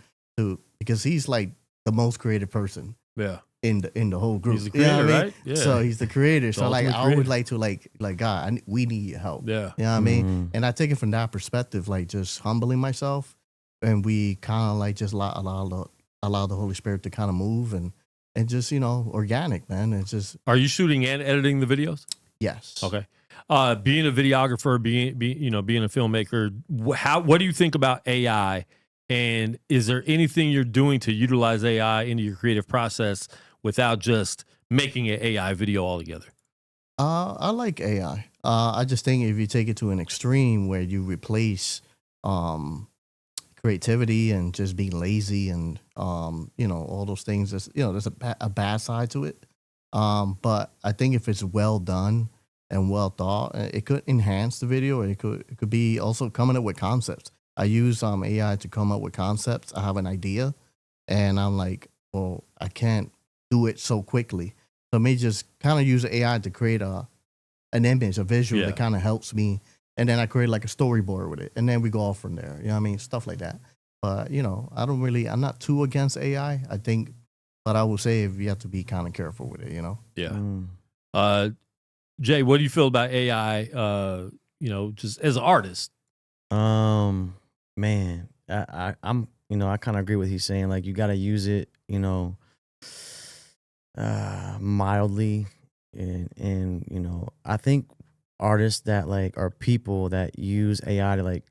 because he's like the most creative person. Yeah. In the whole group. He's the creator, right? Yeah. So he's the creator. So like I would like to like God, we need your help. Yeah. You know what I mean? And I take it from that perspective, like just humbling myself, and we kind of like just allow the Holy Spirit to kind of move and just, organic, man. It's just. Are you shooting and editing the videos? Yes. Okay. Being a videographer, being a filmmaker, what do you think about AI? And is there anything you're doing to utilize AI into your creative process without just making an AI video altogether? I like AI. I just think if you take it to an extreme where you replace creativity and just being lazy and all those things, there's a bad side to it. But I think if it's well done and well thought, it could enhance the video. It could be also coming up with concepts. I use AI to come up with concepts. I have an idea, and I'm like, well, I can't do it so quickly. So I may just kind of use AI to create an image, a visual that kind of helps me. And then I create like a storyboard with it. And then we go off from there. You know what I mean? Stuff like that. But, I'm not too against AI, I think. But I will say if you have to be kind of careful with it, Yeah. Jay, what do you feel about AI, just as an artist? Man, I'm I kind of agree with he's saying. Like, you got to use it, mildly, and I think artists that like are people that use AI to like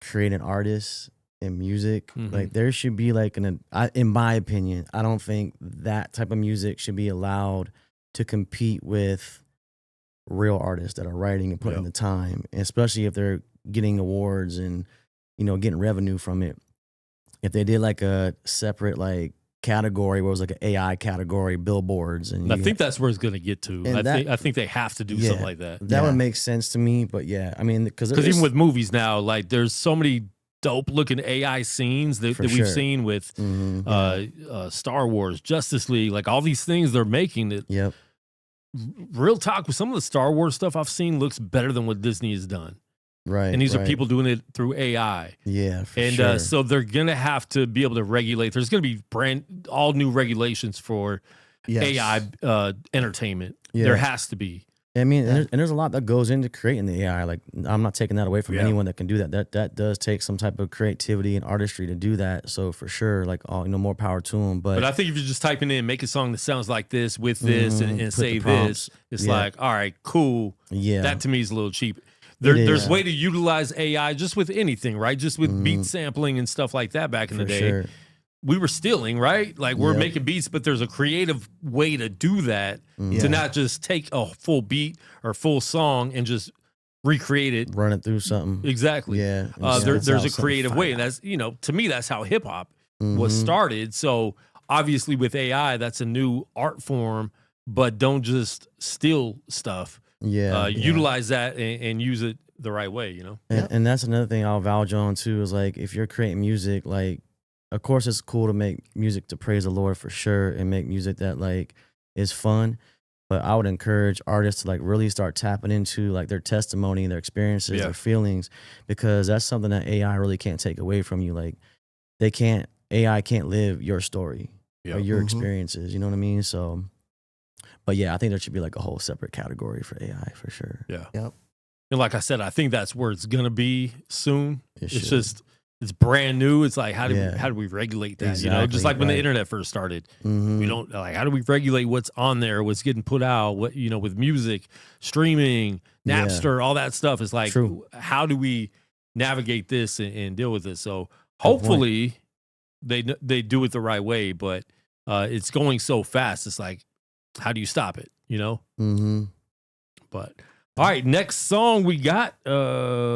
create an artist, in music. Like there should be like in my opinion, I don't think that type of music should be allowed to compete with real artists that are writing and putting the time, especially if they're getting awards and, you know, getting revenue from it. If they did like a separate like category where it was like an AI category, billboards, and I think that's where it's going to get to. I think they have to do something like that. That would make sense to me. But yeah, I mean, because even with movies now, like there's so many dope looking AI scenes that we've seen with Star Wars, Justice League, like all these things they're making. That real talk, with some of the Star Wars stuff I've seen looks better than what Disney has done. Right. And these are people doing it through AI. Yeah, for sure. So they're going to have to be able to regulate. There's going to be all new regulations for AI entertainment. Yeah. There has to be. I mean, and there's a lot that goes into creating the AI. Like, I'm not taking that away from anyone that can do that. That does take some type of creativity and artistry to do that. So for sure, like, more power to them. But I think if you're just typing in, make a song that sounds like this with this and say this, it's like, all right, cool. Yeah. That to me is a little cheap. There's a way to utilize AI just with anything, right? Just with beat sampling and stuff like that back in the day. Sure. We were stealing, right? Like we're making beats, but there's a creative way to do that, to not just take a full beat or full song and just recreate it. Run it through something. Exactly. Yeah. There's a creative way. And that's, to me, that's how hip hop was started. So obviously with AI, that's a new art form, but don't just steal stuff. Utilize that and use it the right way, And that's another thing I'll vouch on too, is like, if you're creating music, like, of course it's cool to make music to praise the Lord for sure, and make music that like is fun. But I would encourage artists to like really start tapping into like their testimony, their experiences, their feelings, because that's something that AI really can't take away from you. Like AI can't live your story or your experiences. You know what I mean? So, but yeah, I think there should be like a whole separate category for AI for sure. Yeah. Yep. And like I said, I think that's where it's gonna be soon. It's brand new. It's like, how do we regulate that? Exactly, just like when the internet first started, we don't like, how do we regulate what's on there, what's getting put out, what, with music, streaming, Napster, all that stuff. It's like, how do we navigate this and deal with it? So hopefully they do it the right way, but it's going so fast. It's like, how do you stop it? But all right, next song we got,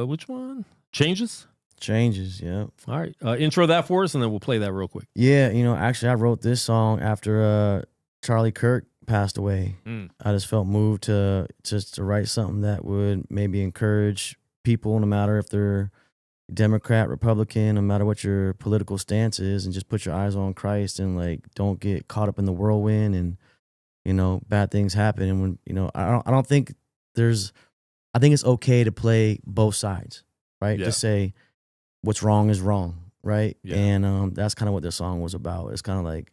which one? Changes, yeah. All right, intro that for us, and then we'll play that real quick. Yeah, actually, I wrote this song after Charlie Kirk passed away. I just felt moved to write something that would maybe encourage people, no matter if they're Democrat, Republican, no matter what your political stance is, and just put your eyes on Christ and like don't get caught up in the whirlwind, and bad things happen. And when I don't think I think it's okay to play both sides, right? To say what's wrong is wrong, right? And that's kind of what this song was about. It's kind of like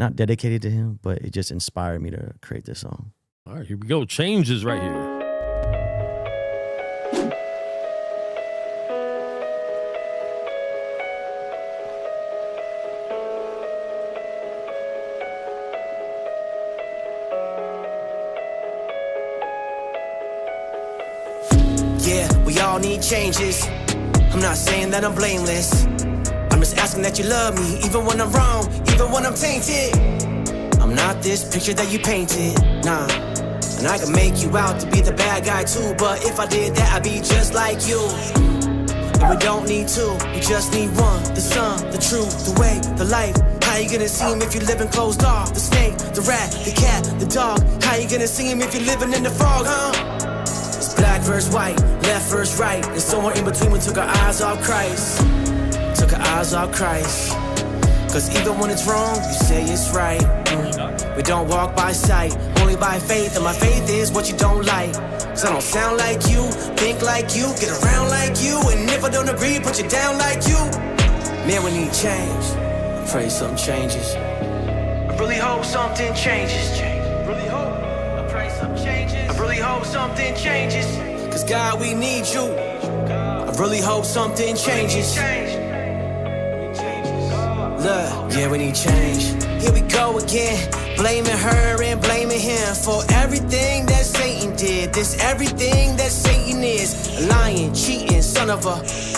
not dedicated to him, but it just inspired me to create this song. All right, here we go. Changes right here. Yeah, we all need changes. I'm not saying that I'm blameless. I'm just asking that you love me, even when I'm wrong, even when I'm tainted. I'm not this picture that you painted, nah. And I can make you out to be the bad guy too, but if I did that, I'd be just like you. And we don't need two, we just need one. The sun, the truth, the way, the life. How you gonna see him if you're living closed off? The snake, the rat, the cat, the dog. How you gonna see him if you're living in the fog, huh? Black versus white, left versus right, and somewhere in between we took our eyes off Christ. Took our eyes off Christ. Cause even when it's wrong, you say it's right. We don't walk by sight, only by faith, and my faith is what you don't like. Cause I don't sound like you, think like you, get around like you, and if I don't agree, put you down like you. Man, we need change. I pray something changes. I really hope something changes. Really hope. I pray something changes. I really hope something changes. Cause God, we need you. I really hope something changes. Look, yeah, we need change. Here we go again, blaming her and blaming him for everything that Satan did. This everything that Satan is. A lying, cheating, son of a.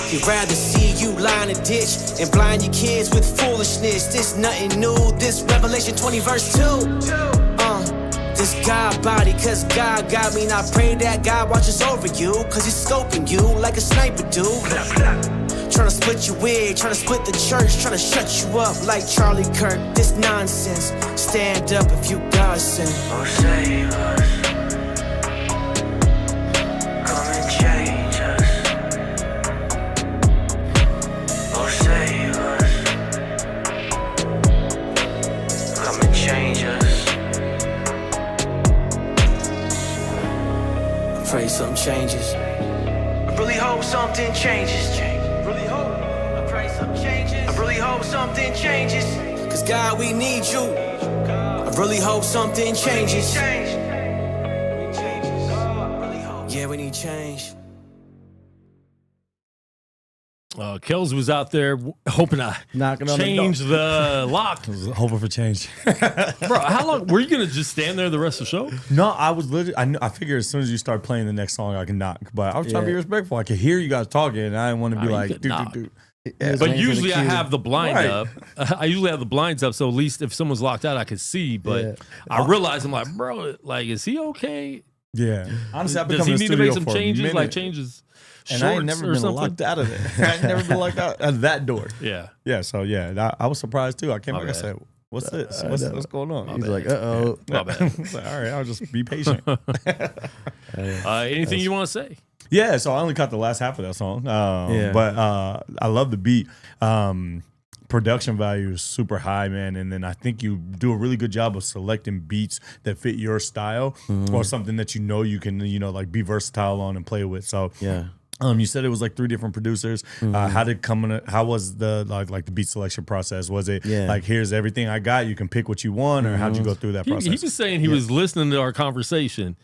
He'd rather see you lie in a ditch and blind your kids with foolishness. This nothing new. This Revelation 20 verse 2. This God body, cause God got me. And I pray that God watches over you, cause he's scoping you like a sniper do. Tryna split your wig, tryna split the church, tryna shut you up like Charlie Kirk. This nonsense. Stand up if you God sent. Oh, save us. Come and change us. Oh, save us. Come and change us. Pray something changes. I really hope something changes. Really hope. I pray something changes. I really hope something changes. Cause God, we need you. I really hope something changes. Yeah, we need change. Kels was out there hoping to Knocking on the change the lock. Hoping for change. Bro, how long were you gonna just stand there the rest of the show? No, I was literally. I figured as soon as you start playing the next song, I can knock. But I was trying to be respectful. I could hear you guys talking, and I didn't want to be I mean, like, you could dude, knock. dude. But usually I have the blind Right. up. I usually have the blinds up, so at least if someone's locked out, I can see. But I realize I'm like, bro, like, is he okay? Yeah. Honestly, I've Does become he in the need to make studio some for a changes, minute, like changes and I ain't shorts never or been something? locked out of it. I ain't never been locked out of that door. Yeah. Yeah. So yeah, I was surprised too. I came My back. I bad. said, "What's this? What's going on?" He's like, uh-oh. My bad. I was like, all right, I'll just be patient. Anything you want to say? Yeah, so I only caught the last half of that song. Yeah. But I love the beat. Production value is super high, man. And then I think you do a really good job of selecting beats that fit your style or something that you can, like be versatile on and play with. So Yeah. you said it was like 3 different producers. How did how was the like the beat selection process? Was it like, here's everything I got, you can pick what you want, or how'd you go through that process? He was saying he was listening to our conversation.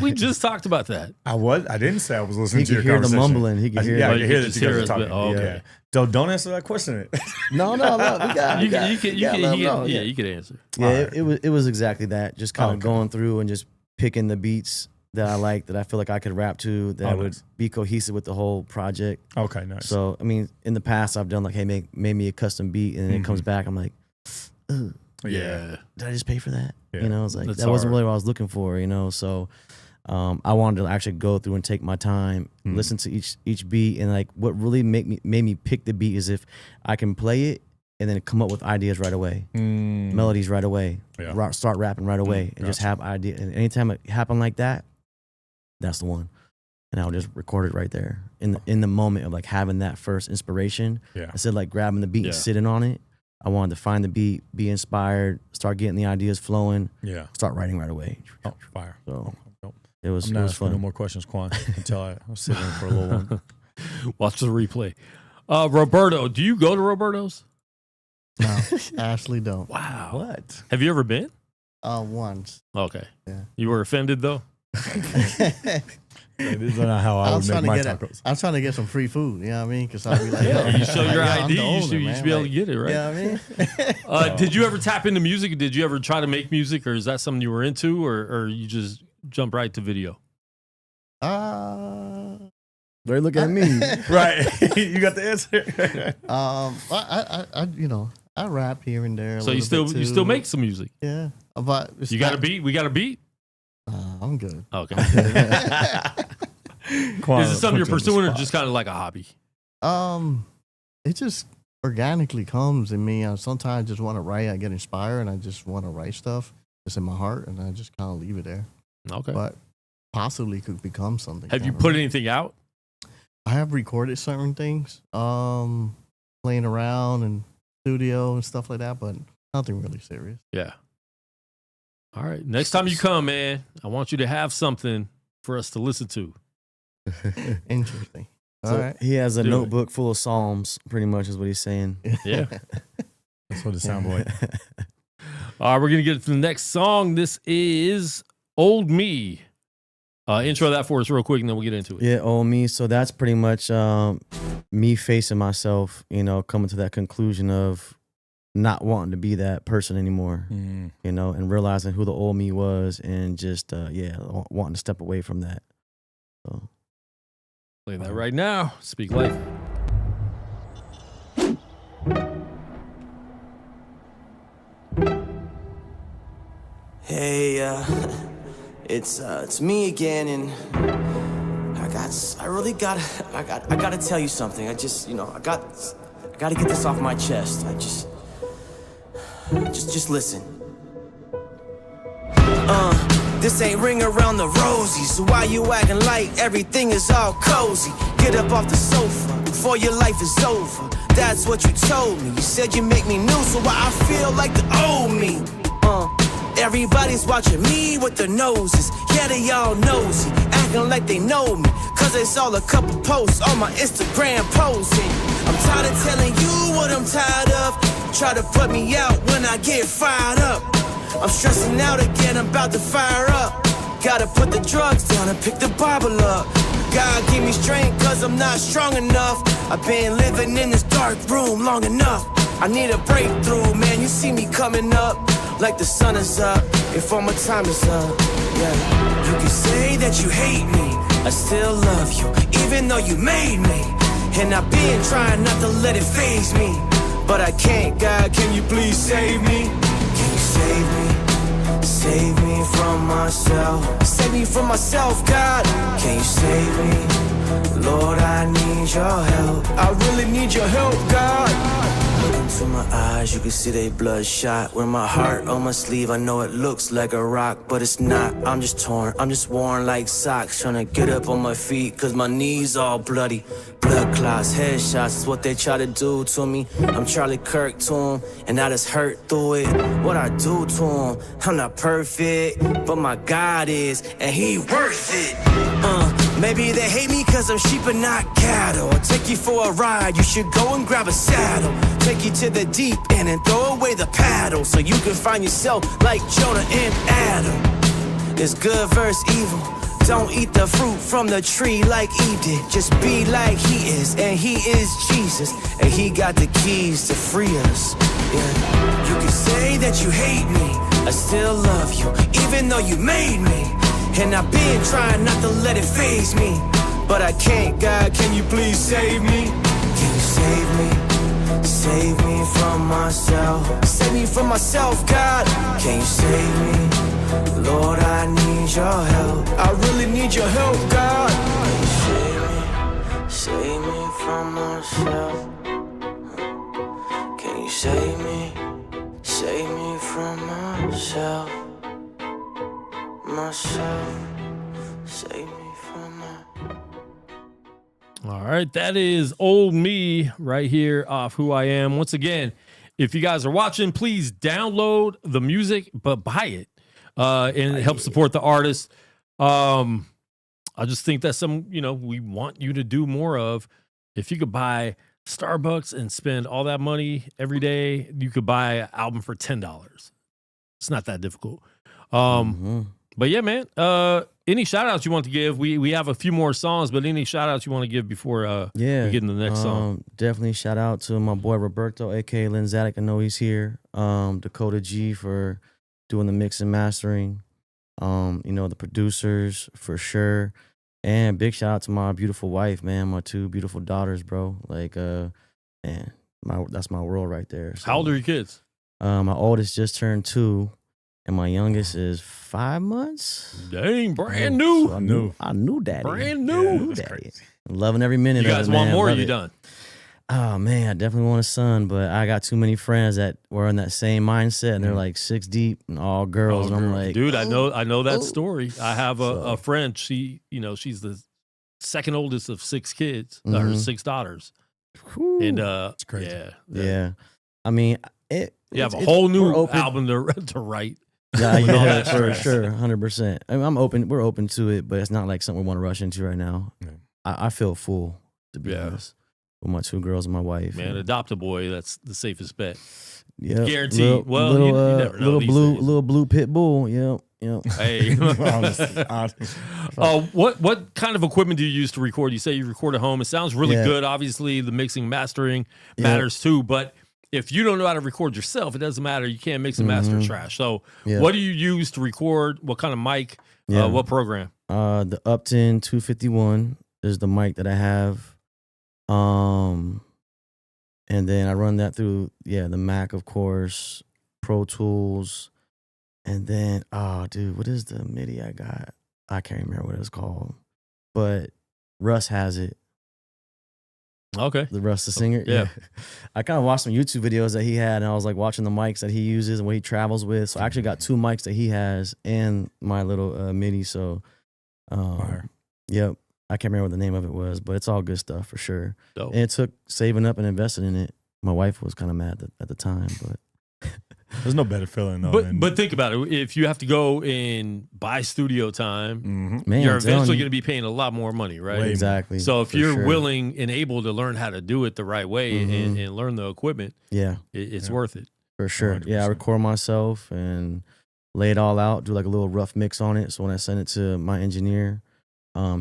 We just talked about that. I didn't say I was listening He to your could hear the conversation. mumbling. He could hear Yeah, Oh, I you can hear could that just you guys hear are us, talking. but- oh, okay. Yeah. So don't answer that question. No, we got You could answer. Yeah, it was exactly that. Just kind of going through and just picking the beats that I like, that I feel like I could rap to, that would be cohesive with the whole project. Okay, nice. So, I mean, in the past, I've done like, hey, made me a custom beat, and then it comes back, I'm like, ugh, Yeah. did I just pay for that? Yeah. It's like, That's that wasn't hard. really what I was looking for, So I wanted to actually go through and take my time, listen to each beat, and like what really made me pick the beat is if I can play it and then come up with ideas right away, melodies right away, start rapping right away, and just have ideas. And anytime it happened like that, that's the one. And I'll just record it right there in the moment of like having that first inspiration. Yeah. Instead of like grabbing the beat and sitting on it, I wanted to find the beat, be inspired, start getting the ideas flowing, start writing right away. Oh, fire. So Nope. it was I'm not asking fun. no more questions, Quan, until I was sitting in for a little one. Watch the replay. Roberto, do you go to Roberto's? No, Ashley don't. Wow. What? Have you ever been? Once. Okay. Yeah. You were offended though? This is not how I would make my tacos. I'm trying to get some free food. You know what I mean? Because I'll be like, You show your I'm ID, the you should owner, be able to man. get it, right? You know what I mean? Did you ever tap into music? Did you ever try to make music, or is that something you were into, or you just jump right to video? They're looking at me. Right. You got the answer. I rap here and there. So you still make some music? Yeah, but You got a beat? We got a beat? I'm good. Okay. Quan, Is it something you're put you on the pursuing, or spot. just kind of like a hobby? It just organically comes in me. Sometimes I just want to write. I get inspired, and I just want to write stuff. It's in my heart, and I just kind of leave it there. Okay. But possibly could become something. Have you I don't put know. anything out? I have recorded certain things, playing around and studio and stuff like that, but nothing really serious. Yeah. All right. Next time you come, man, I want you to have something for us to listen to. Interesting. All So right. he has a Do it. notebook full of Psalms, pretty much is what he's saying. Yeah. That's what it sounds like. All right, we're going to get to the next song. This is Old Me. Intro that for us real quick, and then we'll get into it. Yeah, oh me. So that's pretty much me facing myself, coming to that conclusion of not wanting to be that person anymore, you know, and realizing who the old me was, and just wanting to step away from that. So play that right now. Speak Life. Hey, it's me again, and I gotta tell you something. I gotta get this off my chest. Just listen. This ain't ring around the rosy, so why you acting like everything is all cozy? Get up off the sofa before your life is over. That's what you told me. You said you make me new, so why I feel like the old me. Everybody's watching me with their noses. Yeah, they all nosy, acting like they know me, cause they saw a couple posts on my Instagram posing. I'm tired of telling you what I'm tired of. Try to put me out when I get fired up. I'm stressing out again, I'm about to fire up. Gotta put the drugs down and pick the Bible up. God give me strength cause I'm not strong enough. I've been living in this dark room long enough. I need a breakthrough, man, you see me coming up like the sun is up, before my time is up, yeah. You can say that you hate me, I still love you, even though you made me. And I've been trying not to let it faze me, but I can't, God, can you please save me? Can you save me? Save me from myself. Save me from myself, God. Can you save me? Lord, I need your help. I really need your help, God. Look into my eyes, you can see they bloodshot. With my heart on my sleeve, I know it looks like a rock, but it's not. I'm just torn, I'm just worn like socks. Trying to get up on my feet, cause my knees all bloody. Blood clots, headshots is what they try to do to me. I'm Charlie Kirk to them, and I just hurt through it. What I do to them, I'm not perfect, but my God is, and he worth it. Maybe they hate me cause I'm sheep and not cattle. I'll take you for a ride, you should go and grab a saddle. Take you to the deep end and throw away the paddle, so you can find yourself like Jonah and Adam. It's good versus evil. Don't eat the fruit from the tree like Eve did. Just be like he is, and he is Jesus, and he got the keys to free us. Yeah. You can say that you hate me, I still love you, even though you made me. And I've been trying not to let it faze me, but I can't, God, can you please save me? Can you save me? Save me from myself. Save me from myself, God. Can you save me? Lord, I need your help. I really need your help, God. Can you save me from myself? Can you save me? Save me from myself. Save me from my... All right, that is Old Me right here off Who I Am. Once again, if you guys are watching, please download the music, but buy it, and it helps support the artist. I just think that's we want you to do more of. If you could buy Starbucks and spend all that money every day, you could buy an album for $10. It's not that difficult. But yeah, man, any shout outs you want to give? We have a few more songs, but any shout outs you want to give before we get into the next song? Definitely shout out to my boy Roberto, aka Lynn Zadek. I know he's here. Dakota G for doing the mix and mastering. The producers for sure. And big shout out to my beautiful wife, man, my two beautiful daughters, bro. Like man, that's my world right there. So, how old are your kids? My oldest just turned 2. And my youngest is 5 months. Dang, brand new. So I knew daddy. Brand new. Yeah, I knew daddy. Loving every minute of it. You guys want more? Or you done? Oh man, I definitely want a son, but I got too many friends that were in that same mindset, and they're like 6 deep and all girls, and I'm like, dude, I know that story. I have a friend. She, she's the second oldest of 6 kids, her 6 daughters, and it's crazy. Yeah. I mean, you have a whole new album to write. Yeah, for sure, 100%. I mean, I'm open. We're open to it, but it's not like something we want to rush into right now. Yeah. I feel full, to be honest, with my 2 girls and my wife. Man, adopt a boy. That's the safest bet. Yeah, guaranteed. You never know. Little blue pit bull. Yep. Hey, honestly. What kind of equipment do you use to record? You say you record at home. It sounds really good. Obviously, the mixing, mastering matters too, but if you don't know how to record yourself, it doesn't matter. You can't mix and master trash. So what do you use to record? What kind of mic? What program? The Upton 251 is the mic that I have. And then I run that through, the Mac, of course, Pro Tools. And then, dude, what is the MIDI I got? I can't remember what it's called. But Russ has it. Okay. The Russ, the singer. Yeah. I kind of watched some YouTube videos that he had, and I was like watching the mics that he uses and what he travels with. So I actually got 2 mics that he has and my little MIDI. So, yep. I can't remember what the name of it was, but it's all good stuff for sure. Dope. And it took saving up and investing in it. My wife was kind of mad at the time, but there's no better feeling though. But think about it. If you have to go and buy studio time, man, you're eventually going to be paying a lot more money, right? Exactly. So if you're willing and able to learn how to do it the right way and learn the equipment, it's worth it. For sure. 100%. Yeah, I record myself and lay it all out, do like a little rough mix on it. So when I send it to my engineer,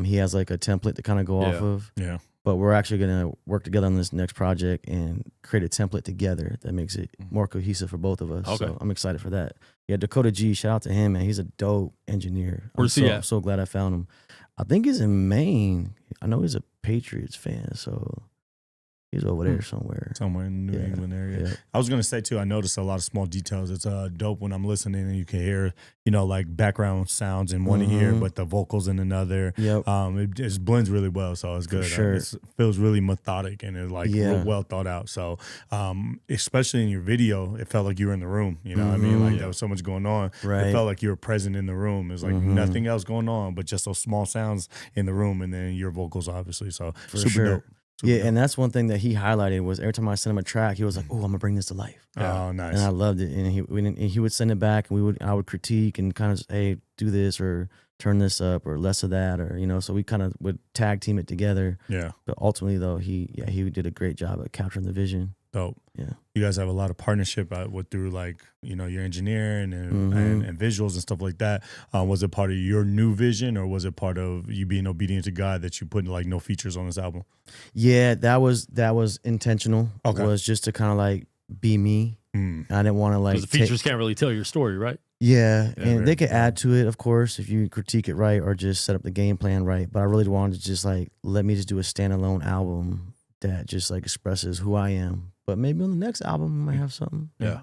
he has like a template to kind of go off of. Yeah. But we're actually going to work together on this next project and create a template together that makes it more cohesive for both of us. Okay. So I'm excited for that. Yeah, Dakota G, shout out to him, man. He's a dope engineer. Where's he at? I'm so glad I found him. I think he's in Maine. I know he's a Patriots fan, so he's over there somewhere. Somewhere in the New England area. Yeah. I was going to say, too, I noticed a lot of small details. It's dope when I'm listening and you can hear, like background sounds in one ear, but the vocals in another. Yep. It just blends really well, so it's good. sure. It feels really methodic and it's real well thought out. So especially in your video, it felt like you were in the room. You know what I mean? Like there was so much going on. Right. It felt like you were present in the room. It's like nothing else going on, but just those small sounds in the room and then your vocals, obviously. So super dope. Yeah, and that's one thing that he highlighted was every time I sent him a track, he was like, "Oh, I'm gonna bring this to life." Oh, nice. And I loved it. And he would send it back, and I would critique and kind of just, hey, do this or turn this up or less of that, or so we kind of would tag team it together. Yeah. But ultimately, though, he did a great job at capturing the vision. Dope. Yeah. You guys have a lot of partnership through your engineering and visuals and stuff like that. Was it part of your new vision or was it part of you being obedient to God that you put no features on this album? Yeah, that was intentional. Okay. Was just to kind of be me. I didn't want to Because the features can't really tell your story, right? Yeah, and they could add to it, of course, if you critique it right or just set up the game plan right. But I really wanted to just let me just do a standalone album that just expresses who I am. But maybe on the next album, we might have something. Yeah.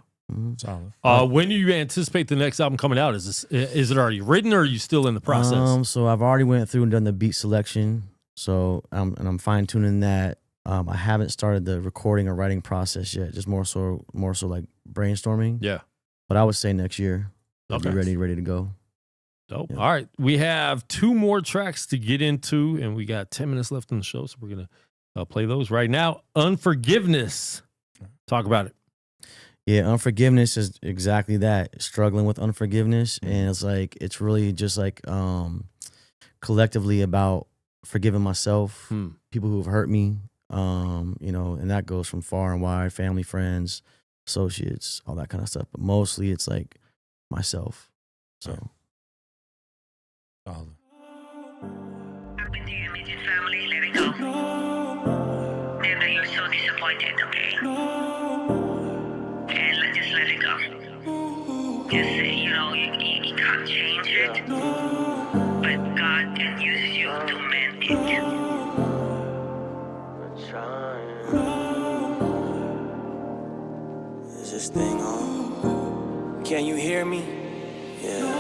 Solid. When do you anticipate the next album coming out? Is it already written or are you still in the process? So I've already went through and done the beat selection. So I'm fine tuning that. I haven't started the recording or writing process yet. Just more so like brainstorming. Yeah. But I would say next year. I'll be ready to go. Dope. Yeah. All right. We have 2 more tracks to get into, and we got 10 minutes left in the show, so we're gonna play those right now. Unforgiveness. Talk about it. Yeah, unforgiveness is exactly that. Struggling with unforgiveness. And it's really just collectively about forgiving myself, people who have hurt me, and that goes from far and wide, family, friends, associates, all that kind of stuff. But mostly it's myself. So. Up in the immediate family, let it go. Know that you're so disappointed, okay? And just let it go. Just say, you can't change it, but God can use you to mend it. Is this thing on? Can you hear me? Yeah.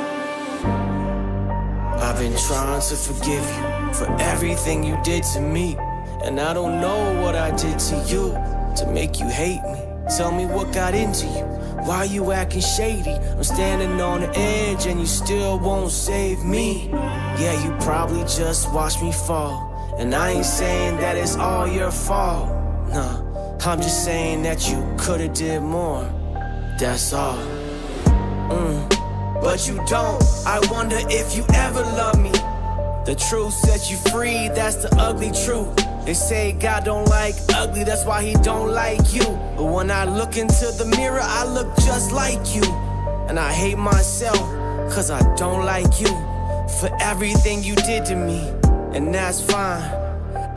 I've been trying to forgive you for everything you did to me. And I don't know what I did to you to make you hate me. Tell me what got into you. Why you acting shady? I'm standing on the edge and you still won't save me. Yeah, you probably just watched me fall. And I ain't saying that it's all your fault. Nah, I'm just saying that you could've did more. That's all. But you don't. I wonder if you ever love me. The truth sets you free, that's the ugly truth. They say God don't like ugly, that's why he don't like you. But when I look into the mirror, I look just like you. And I hate myself, cause I don't like you. For everything you did to me, and that's fine.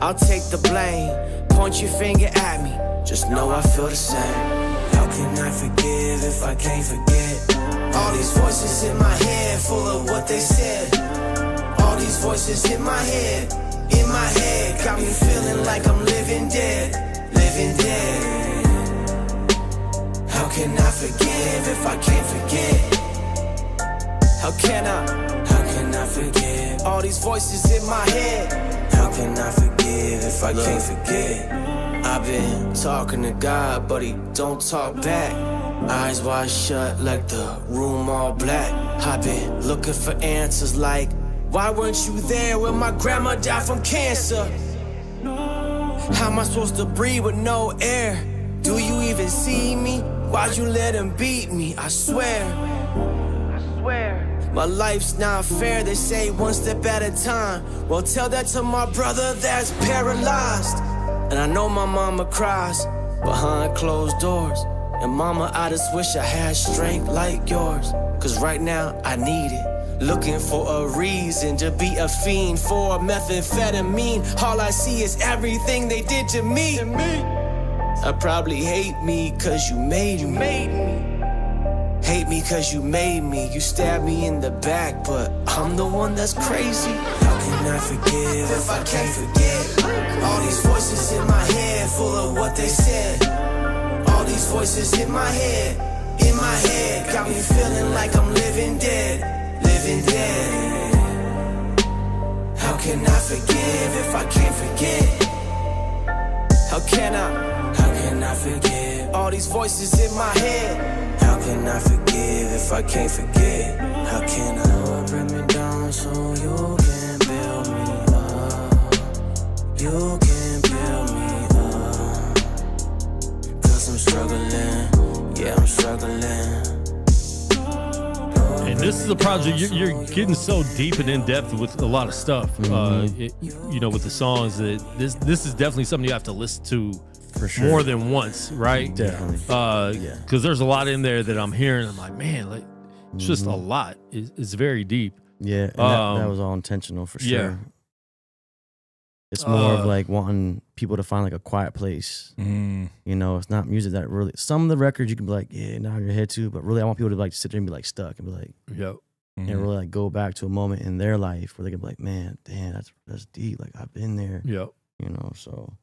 I'll take the blame, point your finger at me. Just know I feel the same. How can I forgive if I can't forget? All these voices in my head, full of what they said. All these voices in my head, got me feeling like I'm living dead, living dead. How can I forgive if I can't forget? How can I forgive? All these voices in my head. How can I forgive if I can't forget? I've been talking to God, but he don't talk back. Eyes wide shut like the room all black. I've been looking for answers like, why weren't you there when my grandma died from cancer? How am I supposed to breathe with no air? Do you even see me? Why'd you let him beat me? I swear my life's not fair. They say one step at a time. Well, tell that to my brother that's paralyzed. And I know my mama cries behind closed doors. And mama, I just wish I had strength like yours. Cause right now I need it. Looking for a reason to be a fiend for methamphetamine. All I see is everything they did to me. I probably hate me cause you made me. Hate me cause you made me. You stabbed me in the back, but I'm the one that's crazy. How can I forgive if I can't forget? All these voices in my head, full of what they said. All these voices in my head, got me feeling like I'm living dead, living dead. How can I forgive if I can't forget? How can I forgive? All these voices in my head. How can I forgive if I can't forget? How can I bring me down so you can build me up? You can build me up. Cause I'm struggling, yeah, I'm struggling. And this is a project you're getting so deep and in depth with a lot of stuff. You know, with the songs that this is definitely something you have to listen to for sure more than once, right? Definitely. Because there's a lot in there that I'm hearing. I'm like, man, like it's just a lot. It's very deep. Yeah, and that was all intentional for sure. Yeah. It's more of like wanting people to find like a quiet place. You know, it's not music that really. Some of the records you can be like, yeah, nod your head to, but really, I want people to like sit there and be like stuck and be like, yep, and really like go back to a moment in their life where they can be like, man, damn, that's deep. Like I've been there. Yep. You know, so.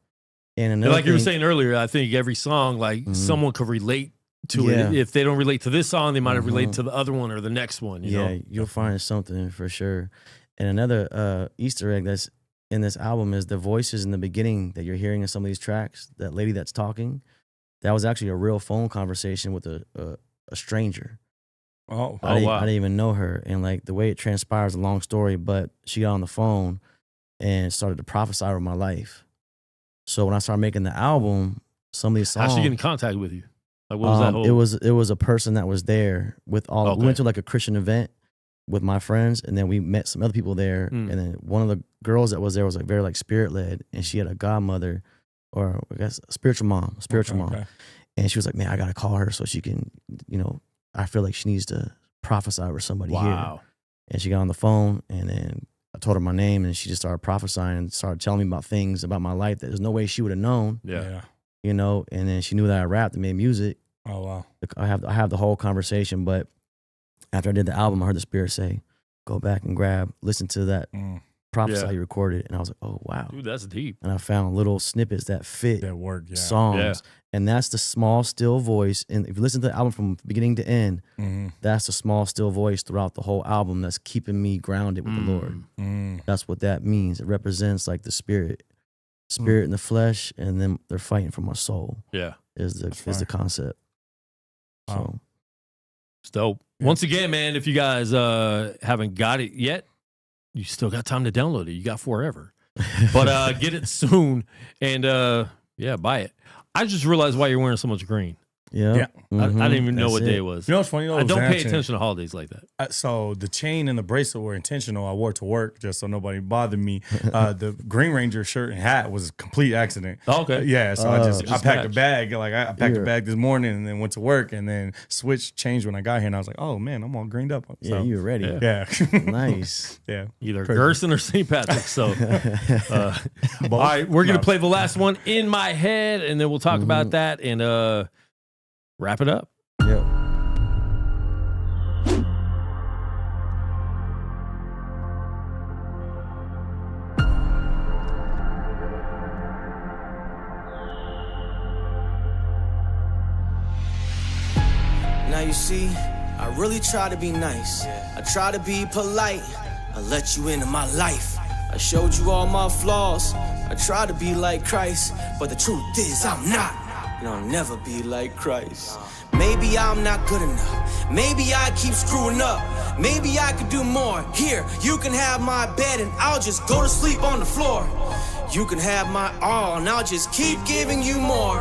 And like you were saying earlier, I think every song, like someone could relate to it. If they don't relate to this song, they might have related to the other one or the next one. You know? You'll find something for sure. And another Easter egg that's in this album is the voices in the beginning that you're hearing in some of these tracks. That lady that's talking, that was actually a real phone conversation with a stranger. Oh, I didn't even know her. And like the way it transpires, a long story, but she got on the phone and started to prophesy over my life. So when I started making the album, some of these songs. How'd she get in contact with you? Like what was that whole? It was a person that was there with all. Okay. We went to like a Christian event with my friends, and then we met some other people there. And then one of the girls that was there was like very like spirit led, and she had a godmother, or I guess a spiritual mom, Okay. And she was like, "Man, I gotta call her so she can, you know, I feel like she needs to prophesy over somebody here." And she got on the phone, and then I told her my name, and she just started prophesying and started telling me about things about my life that there's no way she would have known. Yeah. You know, and then she knew that I rapped and made music. Oh wow. I have the whole conversation, but after I did the album, I heard the Spirit say, "Go back and listen to that prophesy you recorded," and I was like, "Oh wow, dude, that's deep." And I found little snippets that fit that work, songs, and that's the small still voice. And if you listen to the album from beginning to end, that's the small still voice throughout the whole album that's keeping me grounded with the Lord. That's what that means. It represents like the spirit in the flesh, and then they're fighting for my soul. Yeah, is the concept. So it's dope. Once again, man, if you guys haven't got it yet, you still got time to download it. You got forever, but get it soon and buy it. I just realized why you're wearing so much green. Yeah. I didn't even know what day it was. You know what's funny? I don't pay attention to holidays like that. So the chain and the bracelet were intentional. I wore it to work just so nobody bothered me. The Green Ranger shirt and hat was a complete accident. Oh, okay. Yeah. So I packed a bag. Like I packed a bag this morning and then went to work and then changed when I got here. And I was like, oh man, I'm all greened up. So, yeah, you were ready. Yeah. Nice. Yeah. Either Gerson or St. Patrick. So, all right, we're going to play the last one, In My Head, and then we'll talk about that. And wrap it up. Yep. Now you see, I really try to be nice. I try to be polite. I let you into my life. I showed you all my flaws. I try to be like Christ, but the truth is I'm not. And I'll never be like Christ. Maybe I'm not good enough. Maybe I keep screwing up. Maybe I could do more. Here, you can have my bed and I'll just go to sleep on the floor. You can have my all and I'll just keep giving you more.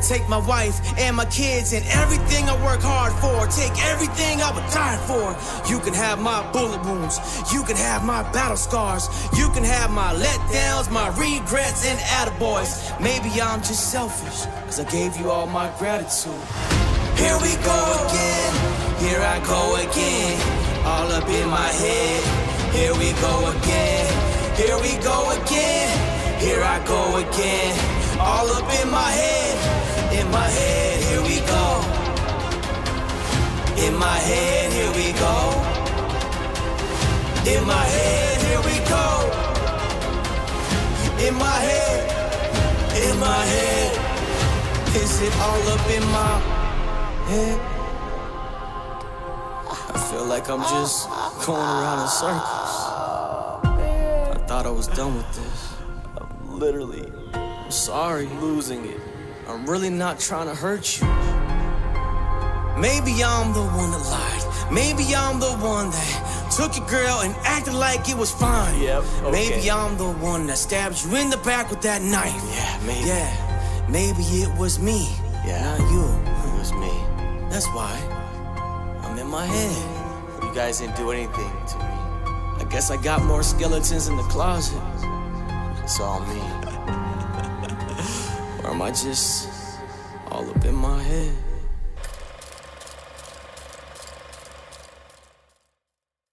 Take my wife and my kids and everything I work hard for. Take everything I would die for. You can have my bullet wounds. You can have my battle scars. You can have my letdowns, my regrets, and attaboys. Maybe I'm just selfish, cause I gave you all my gratitude. Here we go again. Here I go again. All up in my head. Here we go again. Here we go again. Here I go again. All up in my head. In my head, here we go. In my head, here we go. In my head, here we go. In my head, in my head. Is it all up in my head? I feel like I'm just going around in circles. I thought I was done with this. I'm sorry, losing it. I'm really not trying to hurt you. Maybe I'm the one that lied. Maybe I'm the one that took your girl and acted like it was fine. Yep, okay. Maybe I'm the one that stabbed you in the back with that knife. Yeah, maybe. Yeah, maybe it was me. Yeah. Not you. It was me. That's why I'm in my head. You guys didn't do anything to me. I guess I got more skeletons in the closet. It's all me. Or am I just all up in my head?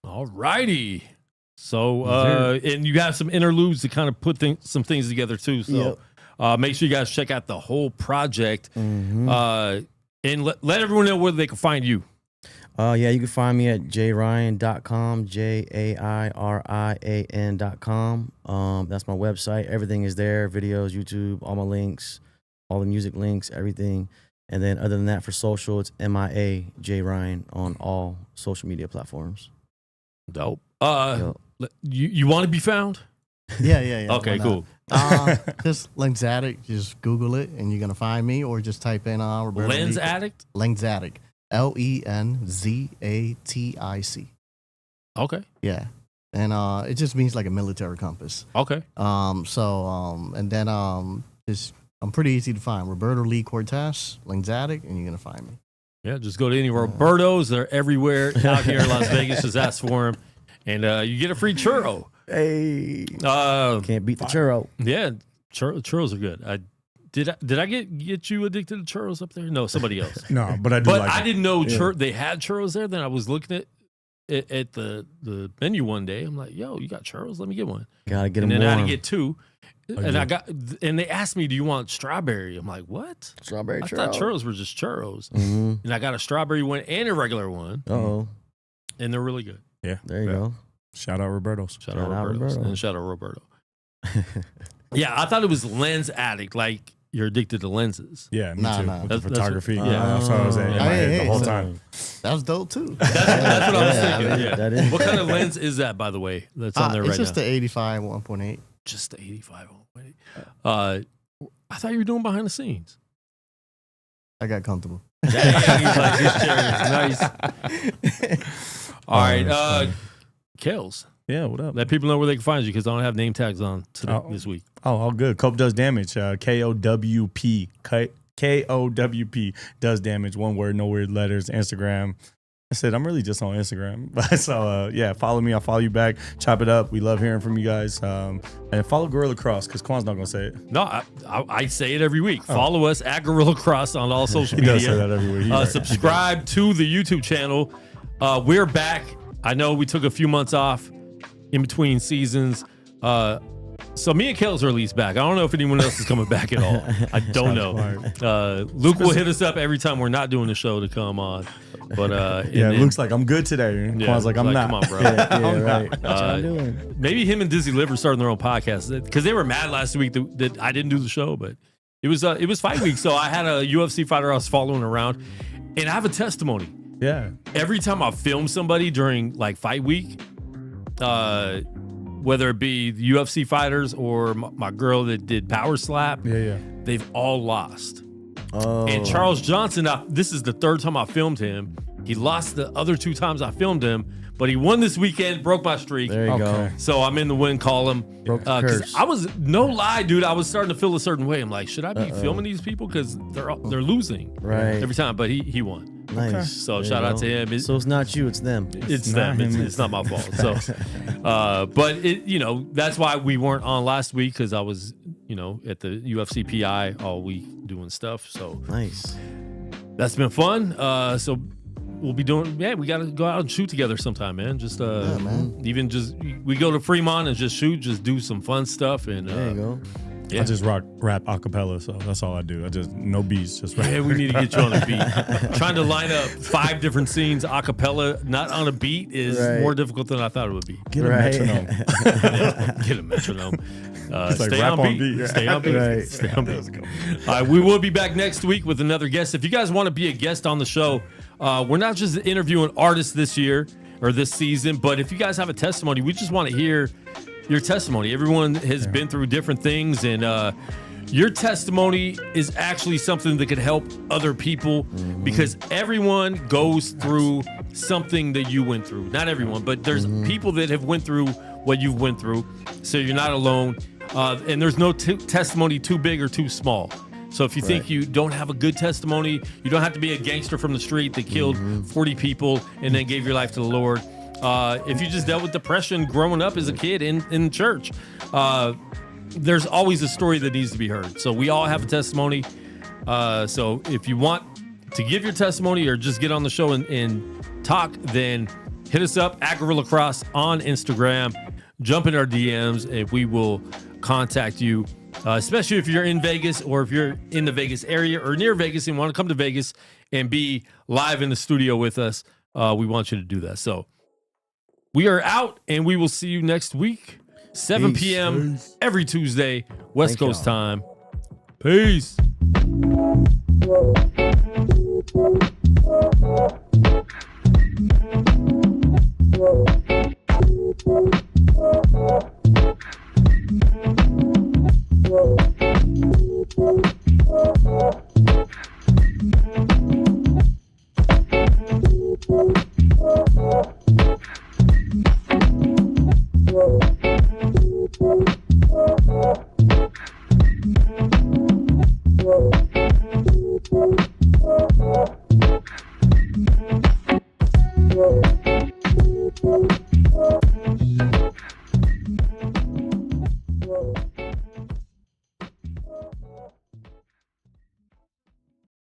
All righty. So, and you got some interludes to kind of put some things together too. So, make sure you guys check out the whole project. And let everyone know where they can find you. Yeah, you can find me at jrian.com, JAIRIAN.com. That's my website. Everything is there, videos, YouTube, all my links, all the music links, everything. And then other than that, for social, it's MIA JRian on all social media platforms. Dope. You want to be found? Yeah. Okay, cool. Just Lens Addict. Just Google it, and you're gonna find me, or just type in Roberto Lens Lee. Addict? Lens Addict. LENZATIC. Okay. Yeah, and it just means like a military compass. Okay. And then just I'm pretty easy to find. Roberto Lee Cortez, Lens Addict, and you're gonna find me. Yeah, just go to any Robertos. They're everywhere out here in Las Vegas. Just ask for them, and you get a free churro. Hey, can't beat the churro. Yeah, churros are good. Did I get you addicted to churros up there? No, somebody else. No, but I do. But like I it. didn't know they had churros there. Then I was looking at the menu one day. I'm like, yo, you got churros? Let me get one. Gotta get and them then warm. I had to get two. And they asked me, do you want strawberry? I'm like, what? Strawberry I churro. thought churros were just churros. And I got a strawberry one and a regular one. Oh, And they're really good. Yeah. there you go. Shout out Roberto's. Shout out Roberto. And shout out Roberto. Yeah, I thought it was Lens Addict, like you're addicted to lenses. Yeah, me Nah, too. nah. With the That's- photography. yeah. That's what I was in my head the whole time. That was dope too. That's what I was thinking. I mean, Yeah. that is- What kind of lens is that, by the way, that's on there It's right just now? the 85 1.8. Just the 85. I thought you were doing behind the scenes. I got comfortable. Dang, he's like, this chair is nice. All right, Kels. Yeah, what up? Let people know where they can find you because I don't have name tags on today, this week. Oh, all good. Cope does damage. KOWP. KOWP does damage. One word, no weird letters. Instagram. I said I'm really just on Instagram. So yeah, follow me. I'll follow you back. Chop it up. We love hearing from you guys. And follow Gorilla Cross because Quan's not gonna say it. No, I say it every week. Follow us at Gorilla Cross on all social He media. does say that every week. He's right. Subscribe to the YouTube channel. We're back. I know we took a few months off in between seasons. So me and Kels are at least back. I don't know if anyone else is coming back at all. I don't know. Luke will hit us up every time we're not doing the show to come on. But yeah, it looks like I'm good today. Yeah, Quan's like, I'm not. Come on, bro. Yeah, right. What y'all doing? Maybe him and Dizzy Liver starting their own podcast because they were mad last week that I didn't do the show, but it was fight week, so I had a UFC fighter I was following around, and I have a testimony. Yeah. Every time I film somebody during like fight week, whether it be the UFC fighters or my girl that did Power Slap, they've all lost. Oh. And Charles Johnson, this is the third time I filmed him. He lost the other 2 times I filmed him, but he won this weekend, broke my streak. There you go. So I'm in the win column. Broke the curse. I was, no lie, dude, I was starting to feel a certain way. I'm like, should I be filming these people? Because they're losing Right. every time. But he won. Nice. So There shout you out go. to him. So it's not you, it's them. It's them. It's not my fault. So, but that's why we weren't on last week because I was, at the UFC PI all week doing stuff. So Nice. that's been fun. So we'll be doing. Yeah, we got to go out and shoot together sometime, man. Just man. even just we go to Fremont and just shoot, just do some fun stuff. And There you go. yeah. I just rap a cappella, so that's all I do. I just no beats, just rap. Yeah, we need to get you on a beat. Trying to line up 5 different scenes a cappella, not on a beat, is Right. more difficult than I thought it would be. Get a Right. metronome. Get a metronome. It's like Stay rap on on beat. beat. Stay on beat. Right. Stay on beat. All right, we will be back next week with another guest. If you guys want to be a guest on the show, we're not just interviewing artists this year or this season, but if you guys have a testimony, we just want to hear your testimony. Everyone has been through different things, and your testimony is actually something that could help other people because everyone goes through something that you went through. Not everyone, but there's people that have went through what you've went through, so you're not alone. And there's no testimony too big or too small. So if you think you don't have a good testimony, you don't have to be a gangster from the street that killed 40 people and then gave your life to the Lord. If you just dealt with depression growing up as a kid in church, there's always a story that needs to be heard. So we all have a testimony. So if you want to give your testimony or just get on the show and talk, then hit us up at Gorilla Cross on Instagram. Jump in our DMs and we will contact you, especially if you're in Vegas or if you're in the Vegas area or near Vegas and want to come to Vegas and be live in the studio with us. We want you to do that. So we are out and we will see you next week. 7 p.m. every Tuesday, West Coast time. Peace.